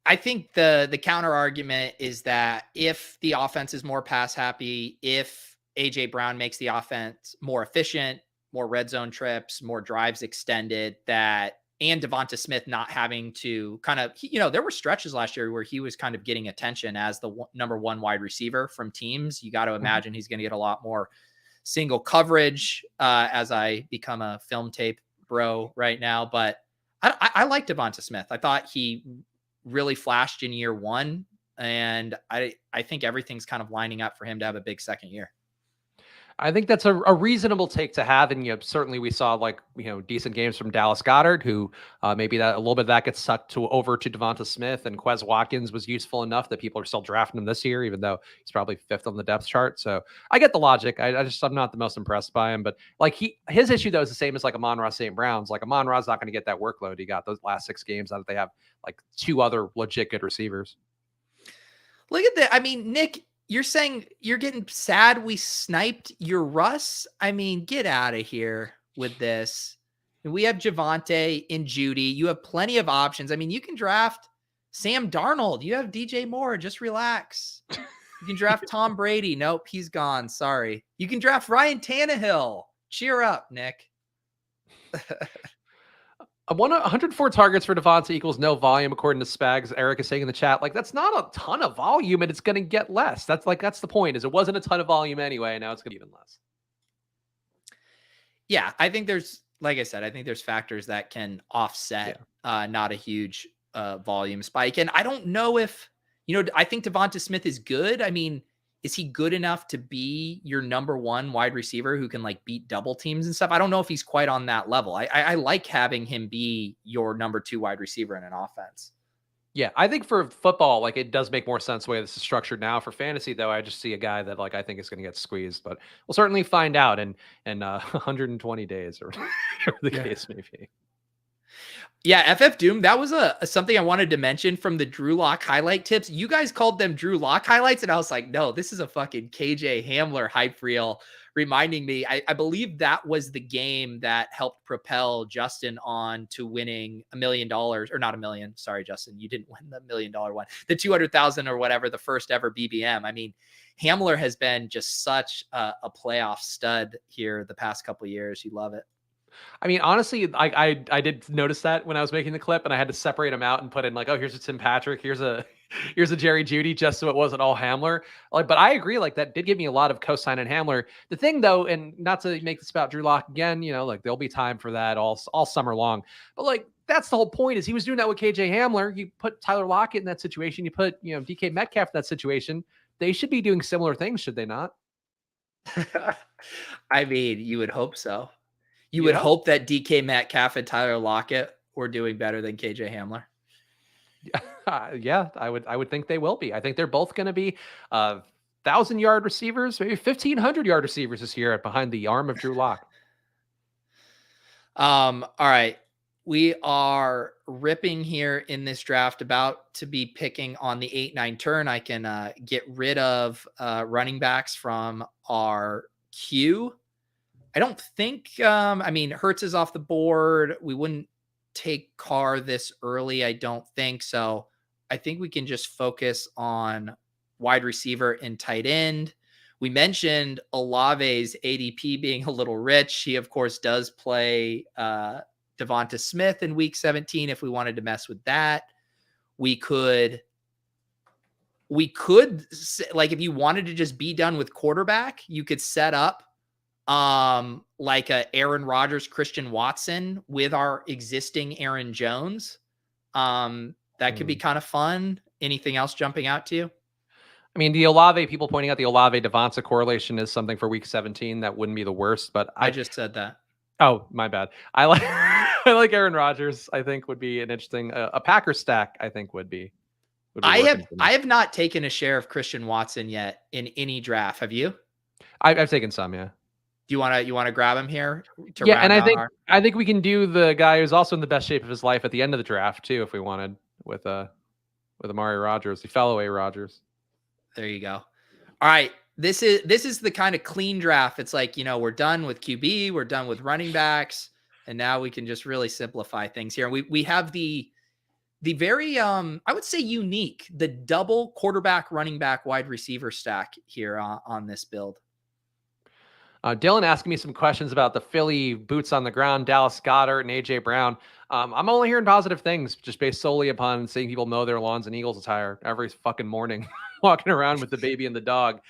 I think the counter argument is that if the offense is more pass happy, if AJ Brown makes the offense more efficient, more red zone trips, more drives extended, and Devonta Smith not having to kind of, there were stretches last year where he was kind of getting attention as the number one wide receiver from teams. You got to imagine he's going to get a lot more single coverage as I become a film tape bro right now. But I like Devonta Smith. I thought he really flashed in year one. And I think everything's kind of lining up for him to have a big second year. I think that's a reasonable take to have. And certainly we saw decent games from Dallas Goedert, who maybe that a little bit of that gets sucked over to Devonta Smith, and Quez Watkins was useful enough that people are still drafting him this year, even though he's probably 5th on the depth chart. So I get the logic. I'm not the most impressed by him, but his issue though is the same as like Amon-Ra St. Brown's. Like Amon-Ra's not going to get that workload he got those last 6 games out that they have like 2 other legit good receivers. Look at that. I mean, Nick, you're saying you're getting sad we sniped your Russ? I mean, get out of here with this. We have Javonte and Judy. You have plenty of options. I mean, you can draft Sam Darnold. You have DJ Moore. Just relax. You can draft Tom Brady. Nope, he's gone. Sorry. You can draft Ryan Tannehill. Cheer up, Nick. 104 targets for Devonta equals no volume, according to Spags. Eric is saying in the chat, like, that's not a ton of volume, and it's going to get less. That's the point, is it wasn't a ton of volume anyway, and now it's going to be even less. Yeah, I think like I said, I think there's factors that can offset not a huge volume spike. And I don't know if, I think Devonta Smith is good. I mean, is he good enough to be your number one wide receiver who can like beat double teams and stuff? I don't know if he's quite on that level. I like having him be your number 2 wide receiver in an offense. Yeah, I think for football, like it does make more sense the way this is structured now. For fantasy, though, I just see a guy that like I think is going to get squeezed, but we'll certainly find out in 120 days or whatever the case may be. Yeah, FF Doom, that was something I wanted to mention from the Drew Lock highlight tips. You guys called them Drew Lock highlights, and I was like, no, this is a fucking KJ Hamler hype reel, reminding me, I believe that was the game that helped propel Justin on to winning $1 million, or not $1 million. Sorry, Justin, you didn't win the $1 million one, the 200,000 or whatever, the first ever BBM. I mean, Hamler has been just such a playoff stud here the past couple of years. You love it. I mean, honestly, I did notice that when I was making the clip, and I had to separate them out and put in like, oh, here's a Tim Patrick, here's a Jerry Jeudy, just so it wasn't all Hamler. Like, but I agree, like that did give me a lot of cosign and Hamler. The thing though, and not to make this about Drew Lock again, like there'll be time for that all summer long. But like that's the whole point, is he was doing that with KJ Hamler. You put Tyler Lockett in that situation, you put DK Metcalf in that situation. They should be doing similar things, should they not? I mean, you would hope so. You would hope that DK Metcalf and Tyler Lockett were doing better than KJ Hamler. Yeah, I would think they will be. I think they're both going to be 1,000-yard receivers, maybe 1,500-yard receivers this year behind the arm of Drew Lock. All right. We are ripping here in this draft, about to be picking on the 8-9 turn. I can get rid of running backs from our queue. I don't think, I mean, Hurts is off the board. We wouldn't take Carr this early, I don't think. So I think we can just focus on wide receiver and tight end. We mentioned Olave's ADP being a little rich. He, of course, does play Devonta Smith in week 17 if we wanted to mess with that. We could, like, if you wanted to just be done with quarterback, you could set up like a Aaron Rodgers, Christian Watson with our existing Aaron Jones. That could be kind of fun. Anything else jumping out to you? I mean, the Olave, people pointing out the Olave Devonta correlation is something for week 17. That wouldn't be the worst, but I just said that. Oh, my bad. I like I like Aaron Rodgers. I think would be an interesting a Packer stack. I think would be working for me. I have not taken a share of Christian Watson yet in any draft. Have you? I've taken some, yeah. Do you want to grab him here? Yeah, and I think we can do the guy who's also in the best shape of his life at the end of the draft too, if we wanted, with Amari Rodgers, the fellow A Rodgers. There you go. All right. This is the kind of clean draft. It's like, we're done with QB, we're done with running backs, and now we can just really simplify things here. We have the very I would say unique, the double quarterback, running back, wide receiver stack here on this build. Dylan asking me some questions about the Philly boots on the ground, Dallas Goedert and AJ Brown. I'm only hearing positive things just based solely upon seeing people mow their lawns in Eagles attire every fucking morning, walking around with the baby and the dog.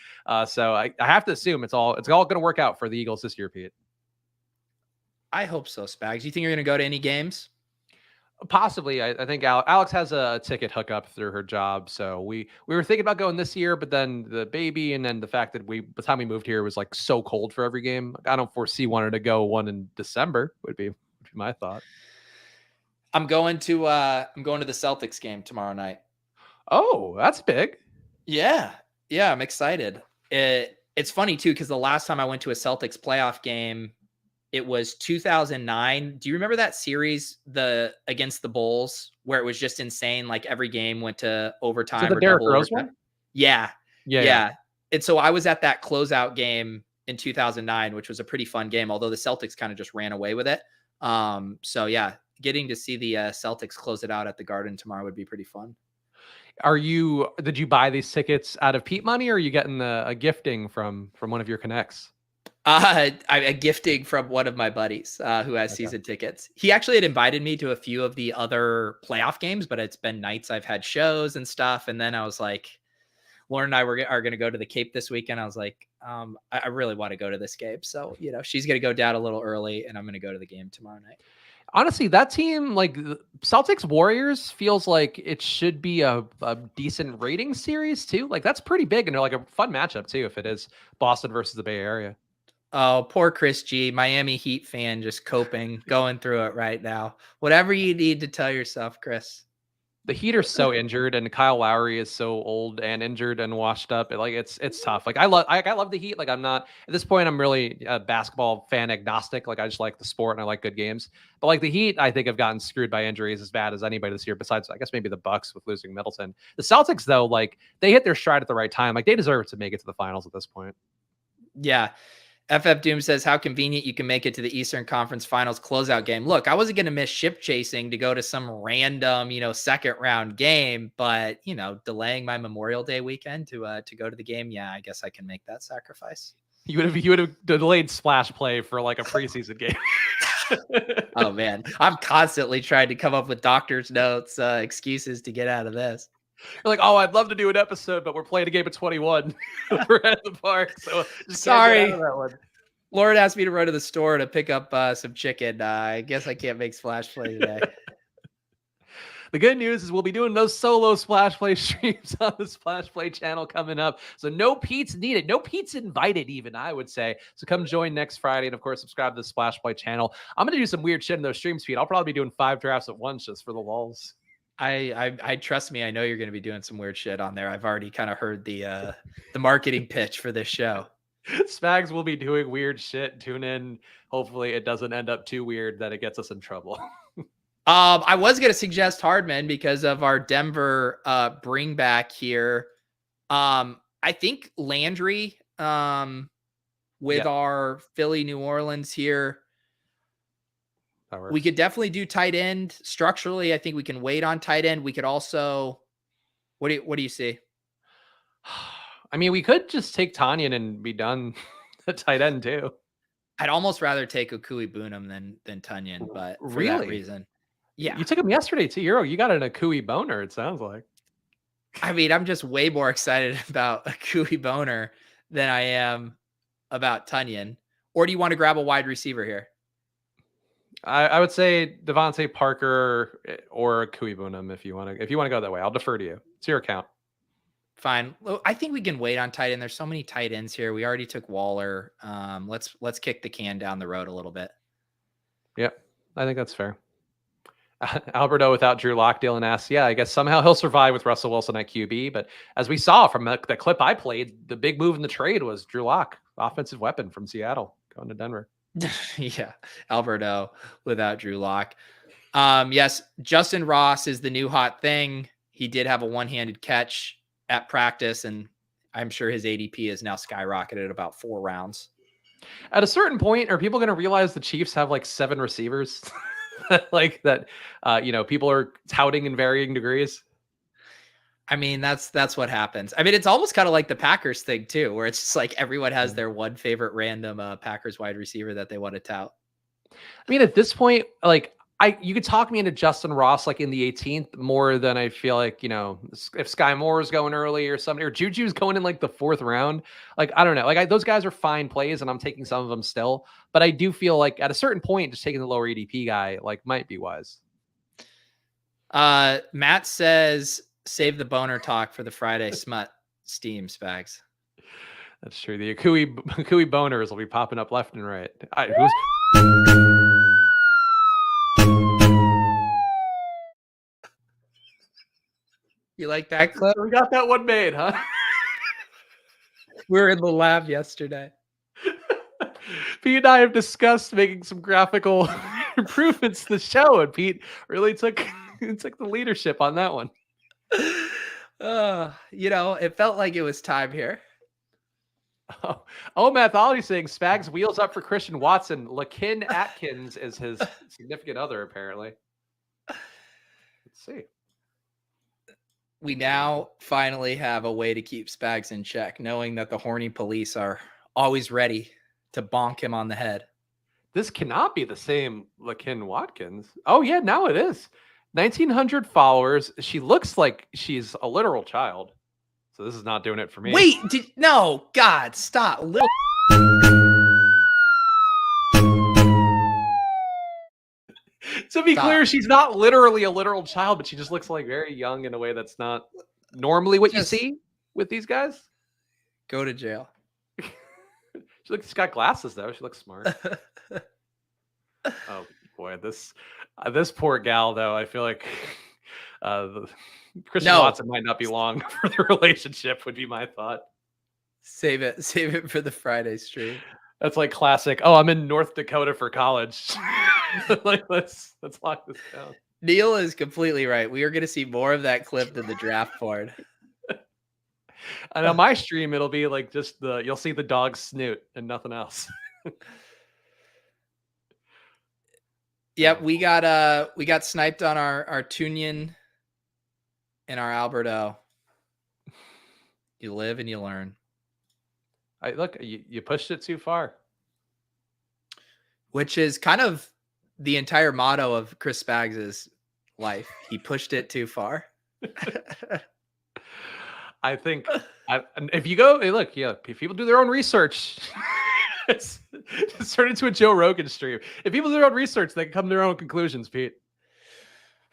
So I have to assume it's all going to work out for the Eagles this year, Pete. I hope so, Spags. You think you're going to go to any games? Possibly. I think Alex has a ticket hookup through her job. So we were thinking about going this year, but then the baby and then the fact that by the time we moved here, it was like so cold for every game. I don't foresee wanting to go one in December would be my thought. I'm going to the Celtics game tomorrow night. Oh, that's big. Yeah. Yeah. I'm excited. It's funny too, because the last time I went to a Celtics playoff game, it was 2009. Do you remember that series, against the Bulls, where it was just insane? Like every game went to overtime. So the Derrick Rose one? Yeah. And so I was at that closeout game in 2009, which was a pretty fun game, although the Celtics kind of just ran away with it. So yeah, getting to see the Celtics close it out at the Garden tomorrow would be pretty fun. Did you buy these tickets out of Pete money, or are you getting a gifting from one of your connects? A gifting from one of my buddies who has season tickets. He actually had invited me to a few of the other playoff games, but it's been nights I've had shows and stuff. And then I was like, Lauren and I are going to go to the Cape this weekend. I was like, I really want to go to this game. So, she's going to go down a little early and I'm going to go to the game tomorrow night. Honestly, that team, like Celtics Warriors, feels like it should be a decent rating series too. Like that's pretty big and they're like a fun matchup too, if it is Boston versus the Bay Area. Oh, poor Chris G, Miami Heat fan, just going through it right now. Whatever you need to tell yourself, Chris. The Heat are so injured, and Kyle Lowry is so old and injured and washed up. It's tough. Like I love the Heat. Like I'm not at this point. I'm really a basketball fan agnostic. Like I just like the sport and I like good games. But like the Heat, I think have gotten screwed by injuries as bad as anybody this year. Besides, I guess maybe the Bucks with losing Middleton. The Celtics though, like they hit their stride at the right time. Like they deserve to make it to the finals at this point. Yeah. FF Doom says, how convenient you can make it to the Eastern Conference Finals closeout game. Look, I wasn't going to miss ship chasing to go to some random, second round game, but, delaying my Memorial Day weekend to go to the game. Yeah, I guess I can make that sacrifice. You would have delayed splash play for like a preseason game. Oh man, I'm constantly trying to come up with doctor's notes, excuses to get out of this. You're like, oh, I'd love to do an episode, but we're playing a game of 21. We're at the park, so just sorry. That one. Lauren asked me to run to the store to pick up some chicken. I guess I can't make splash play today. The good news is we'll be doing those solo splash play streams on the splash play channel coming up. So no Pete's needed. No Pete's invited even, I would say. So come join next Friday. And of course, subscribe to the splash play channel. I'm going to do some weird shit in those streams, Pete. I'll probably be doing 5 drafts at once just for the lulls. I trust me. I know you're going to be doing some weird shit on there. I've already kind of heard the marketing pitch for this show. Spags will be doing weird shit. Tune in. Hopefully it doesn't end up too weird that it gets us in trouble. I was going to suggest Hardman because of our Denver bring back here. I think Landry with our Philly, New Orleans here. We could definitely do tight end structurally. I think we can wait on tight end. We could also, what do you see? I mean, we could just take Tanyan and be done at tight end too. I'd almost rather take Okui Boonham than Tanyan, but for that reason. Yeah. You took him yesterday too. You got an Okui boner, it sounds like. I mean, I'm just way more excited about Okui boner than I am about Tanyan. Or do you want to grab a wide receiver here? I would say Devontae Parker or Okui Boonham if you want to go that way. I'll defer to you. It's your account. Fine. Well, I think we can wait on tight end. There's so many tight ends here. We already took Waller. Let's kick the can down the road a little bit. Yep, I think that's fair. Alberto without Drew Lock, Dylan asks, yeah, I guess somehow he'll survive with Russell Wilson at QB. But as we saw from the clip I played, the big move in the trade was Drew Lock, offensive weapon from Seattle, going to Denver. Yeah, Alberto without Drew Lock. Yes, Justin Ross is the new hot thing. He did have a one-handed catch at practice, and I'm sure his ADP is now skyrocketed about 4 rounds. At a certain point, are people going to realize the Chiefs have like 7 receivers? Like that, people are touting in varying degrees. I mean, that's what happens. I mean, it's almost kind of like the Packers thing too, where it's just like everyone has their one favorite random Packers wide receiver that they want to tout. I mean, at this point, like you could talk me into Justin Ross like in the 18th more than I feel like, if Sky Moore is going early or something, or Juju's going in like the 4th round. Like, I don't know. Like those guys are fine plays and I'm taking some of them still. But I do feel like at a certain point, just taking the lower ADP guy like might be wise. Matt says, save the boner talk for the Friday smut steam, Spags. That's true. The Akui boners will be popping up left and right. You like that clip? We got that one made, huh? We were in the lab yesterday. Pete and I have discussed making some graphical improvements to the show, and Pete really took the leadership on that one. It felt like it was time here. Oh, Mathology saying Spags wheels up for Christian Watson. Lakin Atkins is his significant other, apparently. Let's see. We now finally have a way to keep Spags in check, knowing that the horny police are always ready to bonk him on the head. This cannot be the same Lakin Watkins. Oh, yeah, now it is. 1,900 followers. She looks like she's a literal child. So this is not doing it for me. Wait, no, God, stop. To be clear, she's not literally a literal child, but she just looks like very young in a way that's not normally what you see with these guys. Go to jail. She's got glasses though. She looks smart. Oh boy, this poor gal though. I feel like Christian Watson might not be long for the relationship. Would be my thought. Save it for the Friday stream. That's like classic. Oh, I'm in North Dakota for college. Like let's lock this down. Neil is completely right. We are going to see more of that clip than the draft board. And on my stream, it'll be like just you'll see the dog's snoot and nothing else. Yep, we got sniped on our Tunian and our Alberto. You live and you learn. You pushed it too far. Which is kind of the entire motto of Chris Spags' life. He pushed it too far. I think if you go, if people do their own research, it's turned into a Joe Rogan stream. If people do their own research, they can come to their own conclusions, Pete.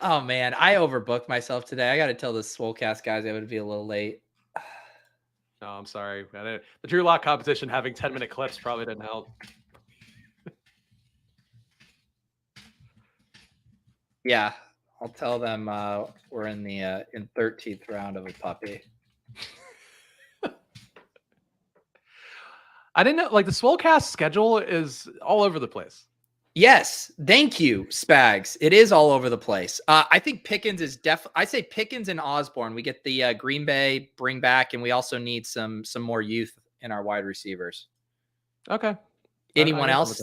Oh, man. I overbooked myself today. I got to tell the Swolecast guys I would be a little late. No, I'm sorry. The Drew Lock competition having 10-minute clips probably didn't help. Yeah, I'll tell them we're in the 13th round of a puppy. I didn't know, like the Swolecast schedule is all over the place. Yes, thank you, Spags. It is all over the place. I think Pickens is I say Pickens and Osborne. We get the Green Bay bring back, and we also need some more youth in our wide receivers. Okay. Anyone else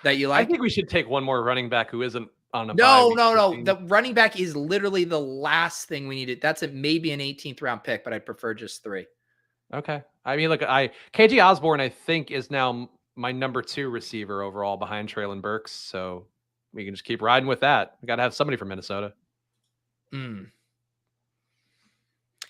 that you like? I think we should take one more running back who isn't on a No. The running back is literally the last thing we needed. That's maybe an 18th round pick, but I'd prefer just 3. Okay. I mean, look, KJ Osborne, I think, is now my number 2 receiver overall behind Treylon Burks. So we can just keep riding with that. We got to have somebody from Minnesota.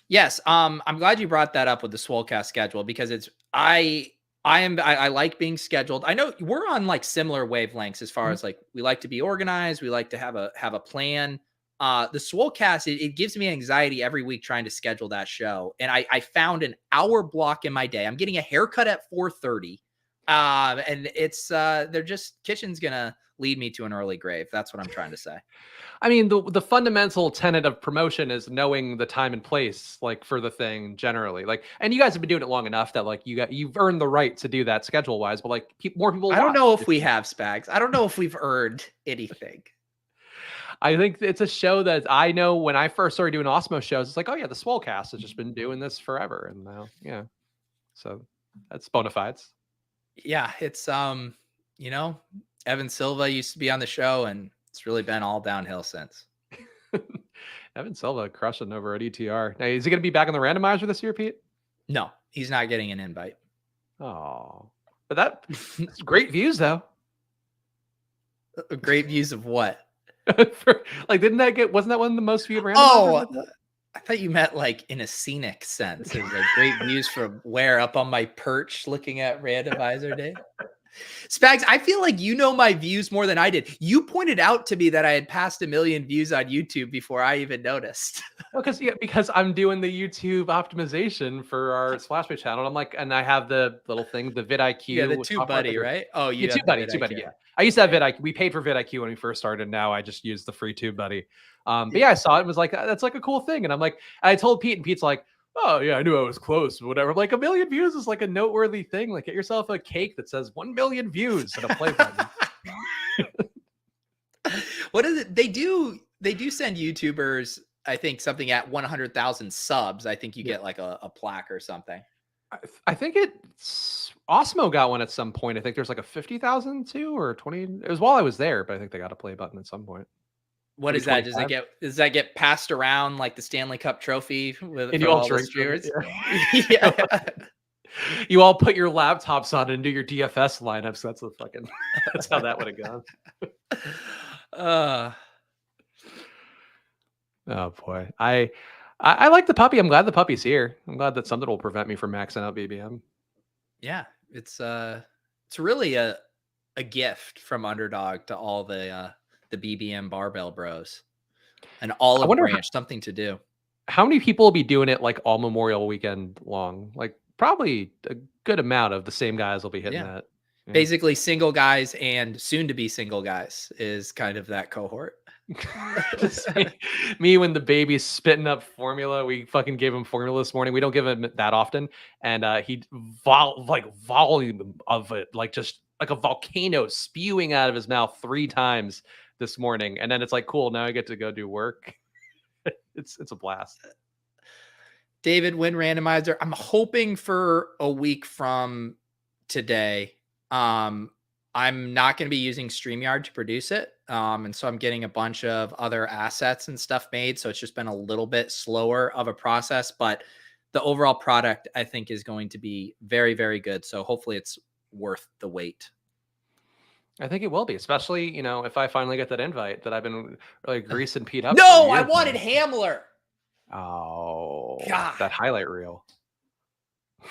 Yes. I'm glad you brought that up with the Swolecast schedule because I like being scheduled. I know we're on like similar wavelengths as far as like we like to be organized. We like to have a plan. The Swolecast, it gives me anxiety every week trying to schedule that show. And I found an hour block in my day. I'm getting a haircut at 4:30. And it's they're just Kitchen's gonna lead me to an early grave. That's what I'm trying to say. I mean, the fundamental tenet of promotion is knowing the time and place, like for the thing generally. Like, and you guys have been doing it long enough that like you've earned the right to do that schedule wise. But like more people. I don't know if we have Spags. I don't know if we've earned anything. I think it's a show that I know when I first started doing Osmo shows, it's like, oh yeah, the Swolecast has just been doing this forever, and now so that's bona fides. Yeah, it's you know, Evan Silva used to be on the show, and it's really been all downhill since. Evan Silva crushing over at ETR. Now, is he going to be back on the randomizer this year, Pete? No, he's not getting an invite. Oh, but that's great views though. Great views of what? Like, wasn't that one of the most viewed randomizers? Oh, I thought you meant like in a scenic sense. It was like great views from where up on my perch looking at randomizer day. Spags, I feel like you know my views more than I did. You pointed out to me that I had passed 1 million views on YouTube before I even noticed. Well, because I'm doing the YouTube optimization for our Splash Page channel. I'm like, and I have the little thing, the vidIQ. Yeah, the TubeBuddy, right? Oh, you TubeBuddy. Yeah, I used to have vidIQ. We paid for vidIQ when we first started. Now I just use the free TubeBuddy. But yeah, I saw it and was like, that's like a cool thing. And I'm like, I told Pete, and Pete's like, oh yeah, I knew I was close, whatever. Like 1 million views is like a noteworthy thing. Like, get yourself a cake that says 1 million views and a play button. What is it? They do send YouTubers, I think, something at 100,000 subs. I think you get like a plaque or something. I think it's Osmo got one at some point. I think there's like a 50,000 too, or 20. It was while I was there, but I think they got a play button at some point. What is that? Does that get passed around like the Stanley Cup trophy with and you all drink it? Yeah. You all put your laptops on and do your DFS lineups. That's how that would have gone. Oh boy. I like the puppy. I'm glad the puppy's here. I'm glad that something will prevent me from maxing out BBM. Yeah, it's really a gift from Underdog to all the BBM barbell bros and all of branch, something to do. How many people will be doing it like all Memorial Weekend long? Like probably a good amount of the same guys will be hitting that. Yeah. Basically single guys and soon to be single guys is kind of that cohort. Me when the baby's spitting up formula, we fucking gave him formula this morning. We don't give him that often, and he volume of it, like just like a volcano spewing out of his mouth 3 times this morning, and then it's like, cool, now I get to go do work. It's a blast. David, win randomizer. I'm hoping for a week from today. I'm not going to be using StreamYard to produce it. And so I'm getting a bunch of other assets and stuff made. So it's just been a little bit slower of a process, but the overall product I think is going to be very, very good. So hopefully it's worth the wait. I think it will be, especially, if I finally get that invite that I've been really greasing Pete up. No, I wanted Hamler. Oh, God. That highlight reel.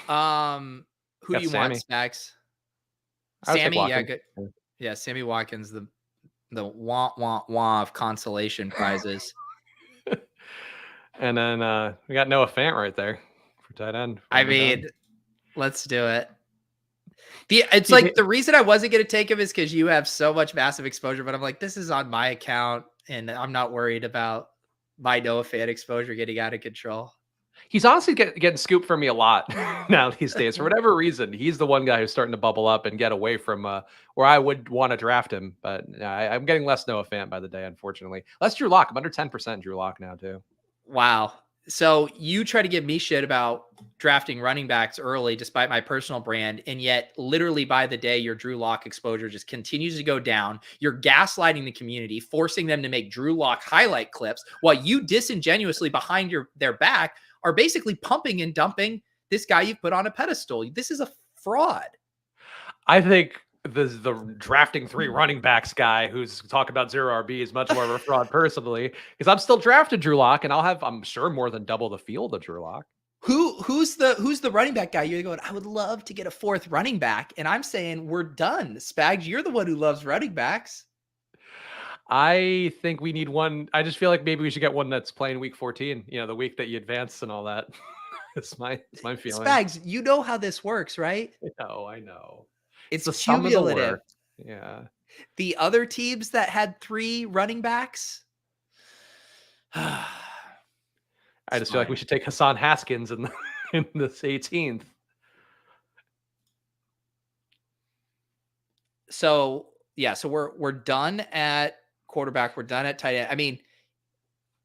Who do you want, Spags? Sammy, yeah, good. Yeah, Sammy Watkins, the wah of consolation prizes. And then we got Noah Fant right there for tight end. I mean, let's do it. It's like the reason I wasn't going to take him is because you have so much massive exposure, but I'm like, this is on my account, and I'm not worried about my Noah Fant exposure getting out of control. He's honestly getting scooped for me a lot now these days. For whatever reason, he's the one guy who's starting to bubble up and get away from where I would want to draft him. But I'm getting less Noah Fant by the day, unfortunately. Less Drew Lock. I'm under 10% Drew Lock now, too. Wow. So you try to give me shit about drafting running backs early, despite my personal brand. And yet literally by the day, your Drew Lock exposure just continues to go down. You're gaslighting the community, forcing them to make Drew Lock highlight clips while you disingenuously behind their back are basically pumping and dumping this guy you've put on a pedestal. This is a fraud. I think the drafting 3 running backs guy who's talking about 0 RB is much more of a fraud personally, because I'm still drafted Drew Lock and I'll have, I'm sure, more than double the field of Drew Lock. Who's the running back guy? You're going, I would love to get a 4th running back. And I'm saying we're done. Spags, you're the one who loves running backs. I think we need one. I just feel like maybe we should get one that's playing week 14, the week that you advance and all that. It's my feeling. Spags, you know how this works, right? I know. It's It's the sum of the cumulative. work. Yeah. The other teams that had 3 running backs. I just feel like we should take Hassan Haskins in this 18th. So we're done at quarterback. We're done at tight end. I mean,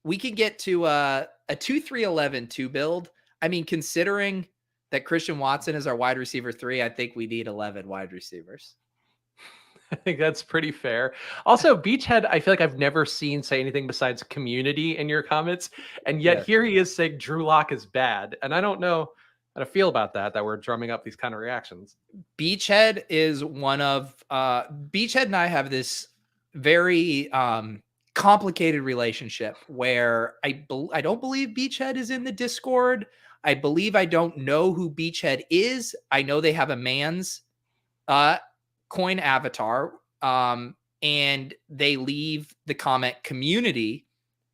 we can get to a 2-3-11-2 build. I mean, considering that Christian Watson is our wide receiver 3, I think we need 11 wide receivers. I think that's pretty fair. Also, Beachhead, I feel like I've never seen say anything besides community in your comments. And yet here he is saying Drew Lock is bad. And I don't know how to feel about that we're drumming up these kind of reactions. Beachhead is one of Beachhead and I have this very complicated relationship where I don't believe Beachhead is in the Discord. I believe I don't know who Beachhead is. I know they have a man's coin avatar, and they leave the comment community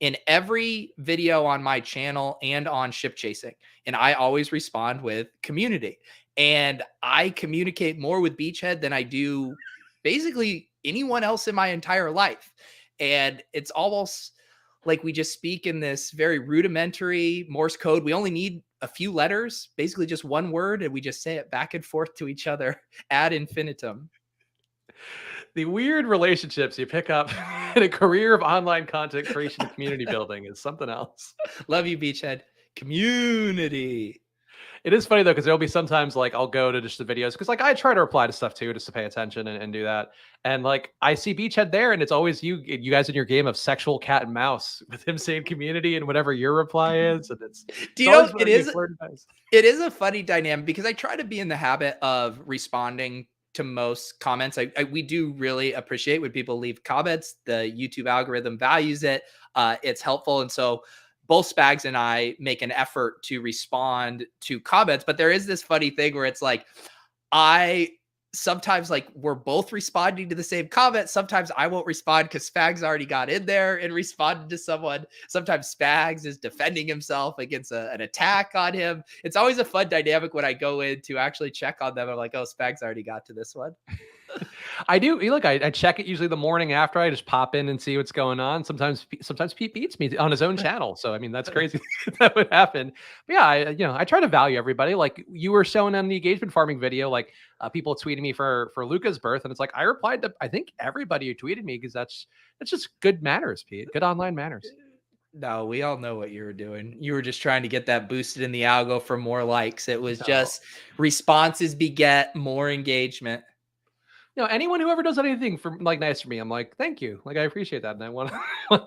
in every video on my channel and on Ship Chasing. And I always respond with community. And I communicate more with Beachhead than I do basically anyone else in my entire life. And it's almost like we just speak in this very rudimentary Morse code. We only need a few letters, basically just one word, and we just say it back and forth to each other ad infinitum. The weird relationships you pick up in a career of online content creation and community building is something else. Love you, Beachhead. Community. It is funny though, because there'll be sometimes like I'll go to just the videos because like I try to reply to stuff too, just to pay attention and do that. And like I see Beachhead there, and it's always you guys in your game of sexual cat and mouse with him saying community and whatever your reply is. And it's do you know it is a funny dynamic because I try to be in the habit of responding to most comments. We do really appreciate when people leave comments. The YouTube algorithm values it. It's helpful. And so both Spags and I make an effort to respond to comments, but there is this funny thing where it's like, sometimes like we're both responding to the same comment. Sometimes I won't respond because Spags already got in there and responded to someone. Sometimes Spags is defending himself against an attack on him. It's always a fun dynamic when I go in to actually check on them. I'm like, oh, Spags already got to this one. I do. Look, I check it usually the morning after. I just pop in and see what's going on. Sometimes Pete beats me on his own channel. So, I mean, that's crazy. That would happen. But yeah, I try to value everybody. Like you were showing on the engagement farming video, like people tweeting me for Luca's birth. And it's like, I replied to, I think everybody who tweeted me, because that's just good manners, Pete. Good online manners. No, we all know what you were doing. You were just trying to get that boosted in the algo for more likes. It was just responses beget more engagement. Anyone who ever does anything for like nice for me, I'm like, thank you. Like, I appreciate that. And I want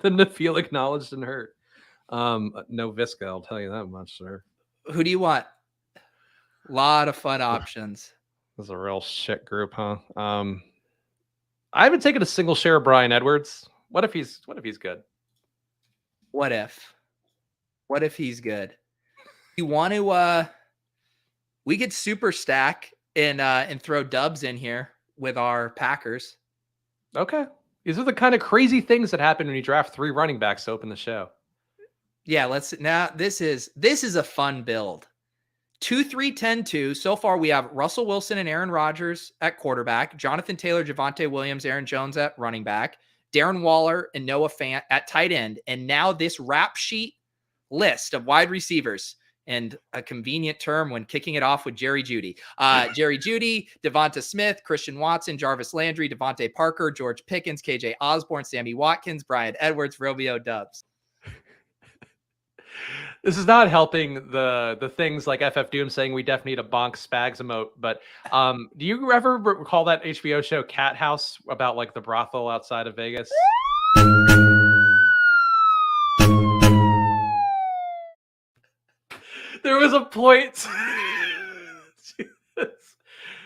them to feel acknowledged and heard. No Visca, I'll tell you that much, sir. Who do you want? A lot of fun options. This is a real shit group, huh? I haven't taken a single share of Brian Edwards. What if he's good? What if he's good? You want to we could super stack and throw dubs in here with our Packers. Okay. These are the kind of crazy things that happen when you draft 3 running backs to open the show. Yeah, this is a fun build. 2-3-10-2. So far we have Russell Wilson and Aaron Rodgers at quarterback, Jonathan Taylor, Javonte Williams, Aaron Jones at running back, Darren Waller and Noah Fant at tight end. And now this rap sheet list of wide receivers, and a convenient term when kicking it off with Jerry Jeudy. Jerry Jeudy, Devonta Smith, Christian Watson, Jarvis Landry, Devontae Parker, George Pickens, KJ Osborne, Sammy Watkins, Brian Edwards, Romeo Dubs. This is not helping the things like FF Doom saying we definitely need a bonk Spags emote. But do you ever recall that HBO show Cat House about like the brothel outside of Vegas? There was a point.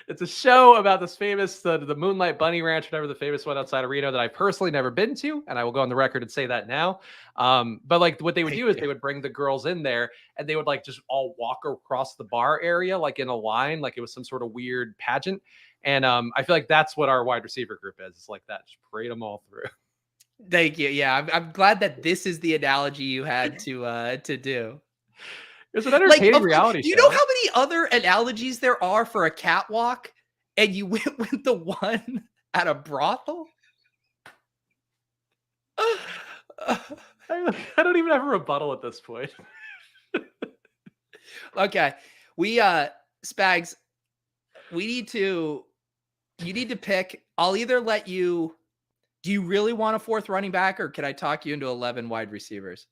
It's a show about this famous, the Moonlight Bunny Ranch, whatever the famous one outside of Reno that I personally never been to. And I will go on the record and say that now. But like what they would do is they would bring the girls in there and they would like just all walk across the bar area, like in a line, like it was some sort of weird pageant. And I feel like that's what our wide receiver group is. It's like that. Just parade them all through. Thank you. Yeah, I'm glad that this is the analogy you had to do. It's an entertaining reality do you show. know how many other analogies there are for a catwalk? And you went with the one at a brothel? I don't even have a rebuttal at this point. Okay. We Spags, you need to pick. I'll either let you. Do you really want a fourth running back, or can I talk you into 11 wide receivers?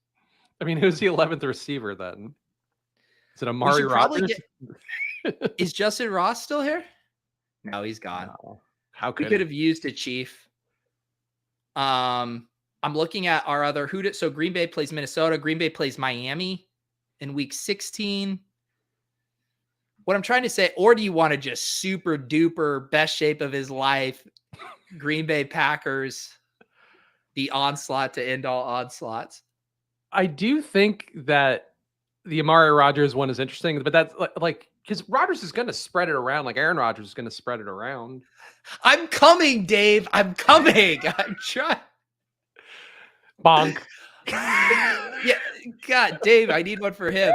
I mean, who's the 11th receiver then? Is it We Amari should probably Rodgers? Is Justin Ross still here? No, he's gone. No. How We could could he? have used a Chief. I'm looking at our other so Green Bay plays Minnesota. Green Bay plays Miami in week 16. What I'm trying to say, or do you want to just super duper best shape of his life? Green Bay Packers, the onslaught to end all onslaughts. I do think that the Amari Rodgers one is interesting, but that's like because Rodgers is going to spread it around, like Aaron Rodgers is going to spread it around. I'm coming, Dave. I'm coming. I'm trying. Bonk. Yeah, God, Dave, I need one for him.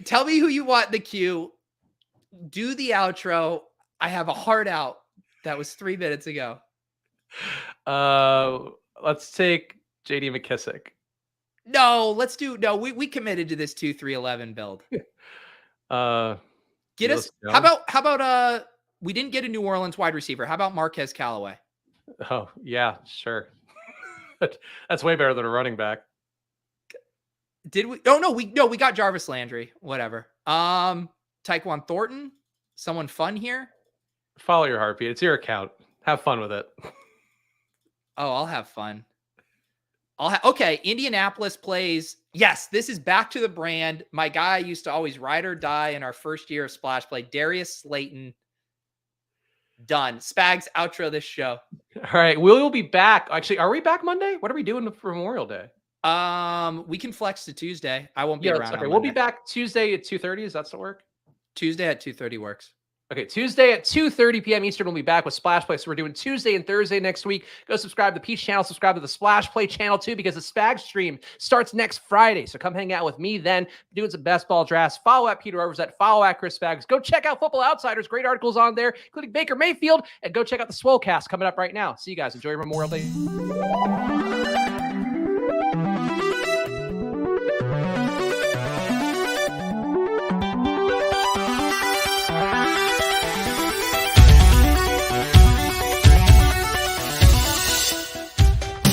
Tell me who you want in the queue. Do the outro. I have a heart out. That was 3 minutes ago. Let's take JD McKissick. No, we committed to this 2-3-11 build. Get us. How about we didn't get a New Orleans wide receiver. How about Marquez Callaway? Oh, yeah, sure. That's way better than a running back. Did we? Oh, no, we got Jarvis Landry. Whatever. Tyquan Thornton. Someone fun here. Follow your heartbeat. It's your account. Have fun with it. Oh, I'll have fun. Okay, Indianapolis plays. Yes, this is back to the brand. My guy used to always ride or die in our first year of Splash Play. Darius Slayton. Done. Spags, outro this show. All right, we'll be back. Actually, are we back Monday? What are we doing for Memorial Day? We can flex to Tuesday. I won't be around. Okay, we'll be back Tuesday at 2:30. Does that still work? Tuesday at 2:30 works. Okay, Tuesday at 2:30 p.m. Eastern, we'll be back with Splash Play. So we're doing Tuesday and Thursday next week. Go subscribe to the Peach channel, subscribe to the Splash Play channel too, because the Spags stream starts next Friday. So come hang out with me then, doing some best ball drafts. Follow at Peter Overzet, follow at Chris Spags. Go check out Football Outsiders, great articles on there, including Baker Mayfield, and go check out the Swolecast coming up right now. See you guys. Enjoy your Memorial Day.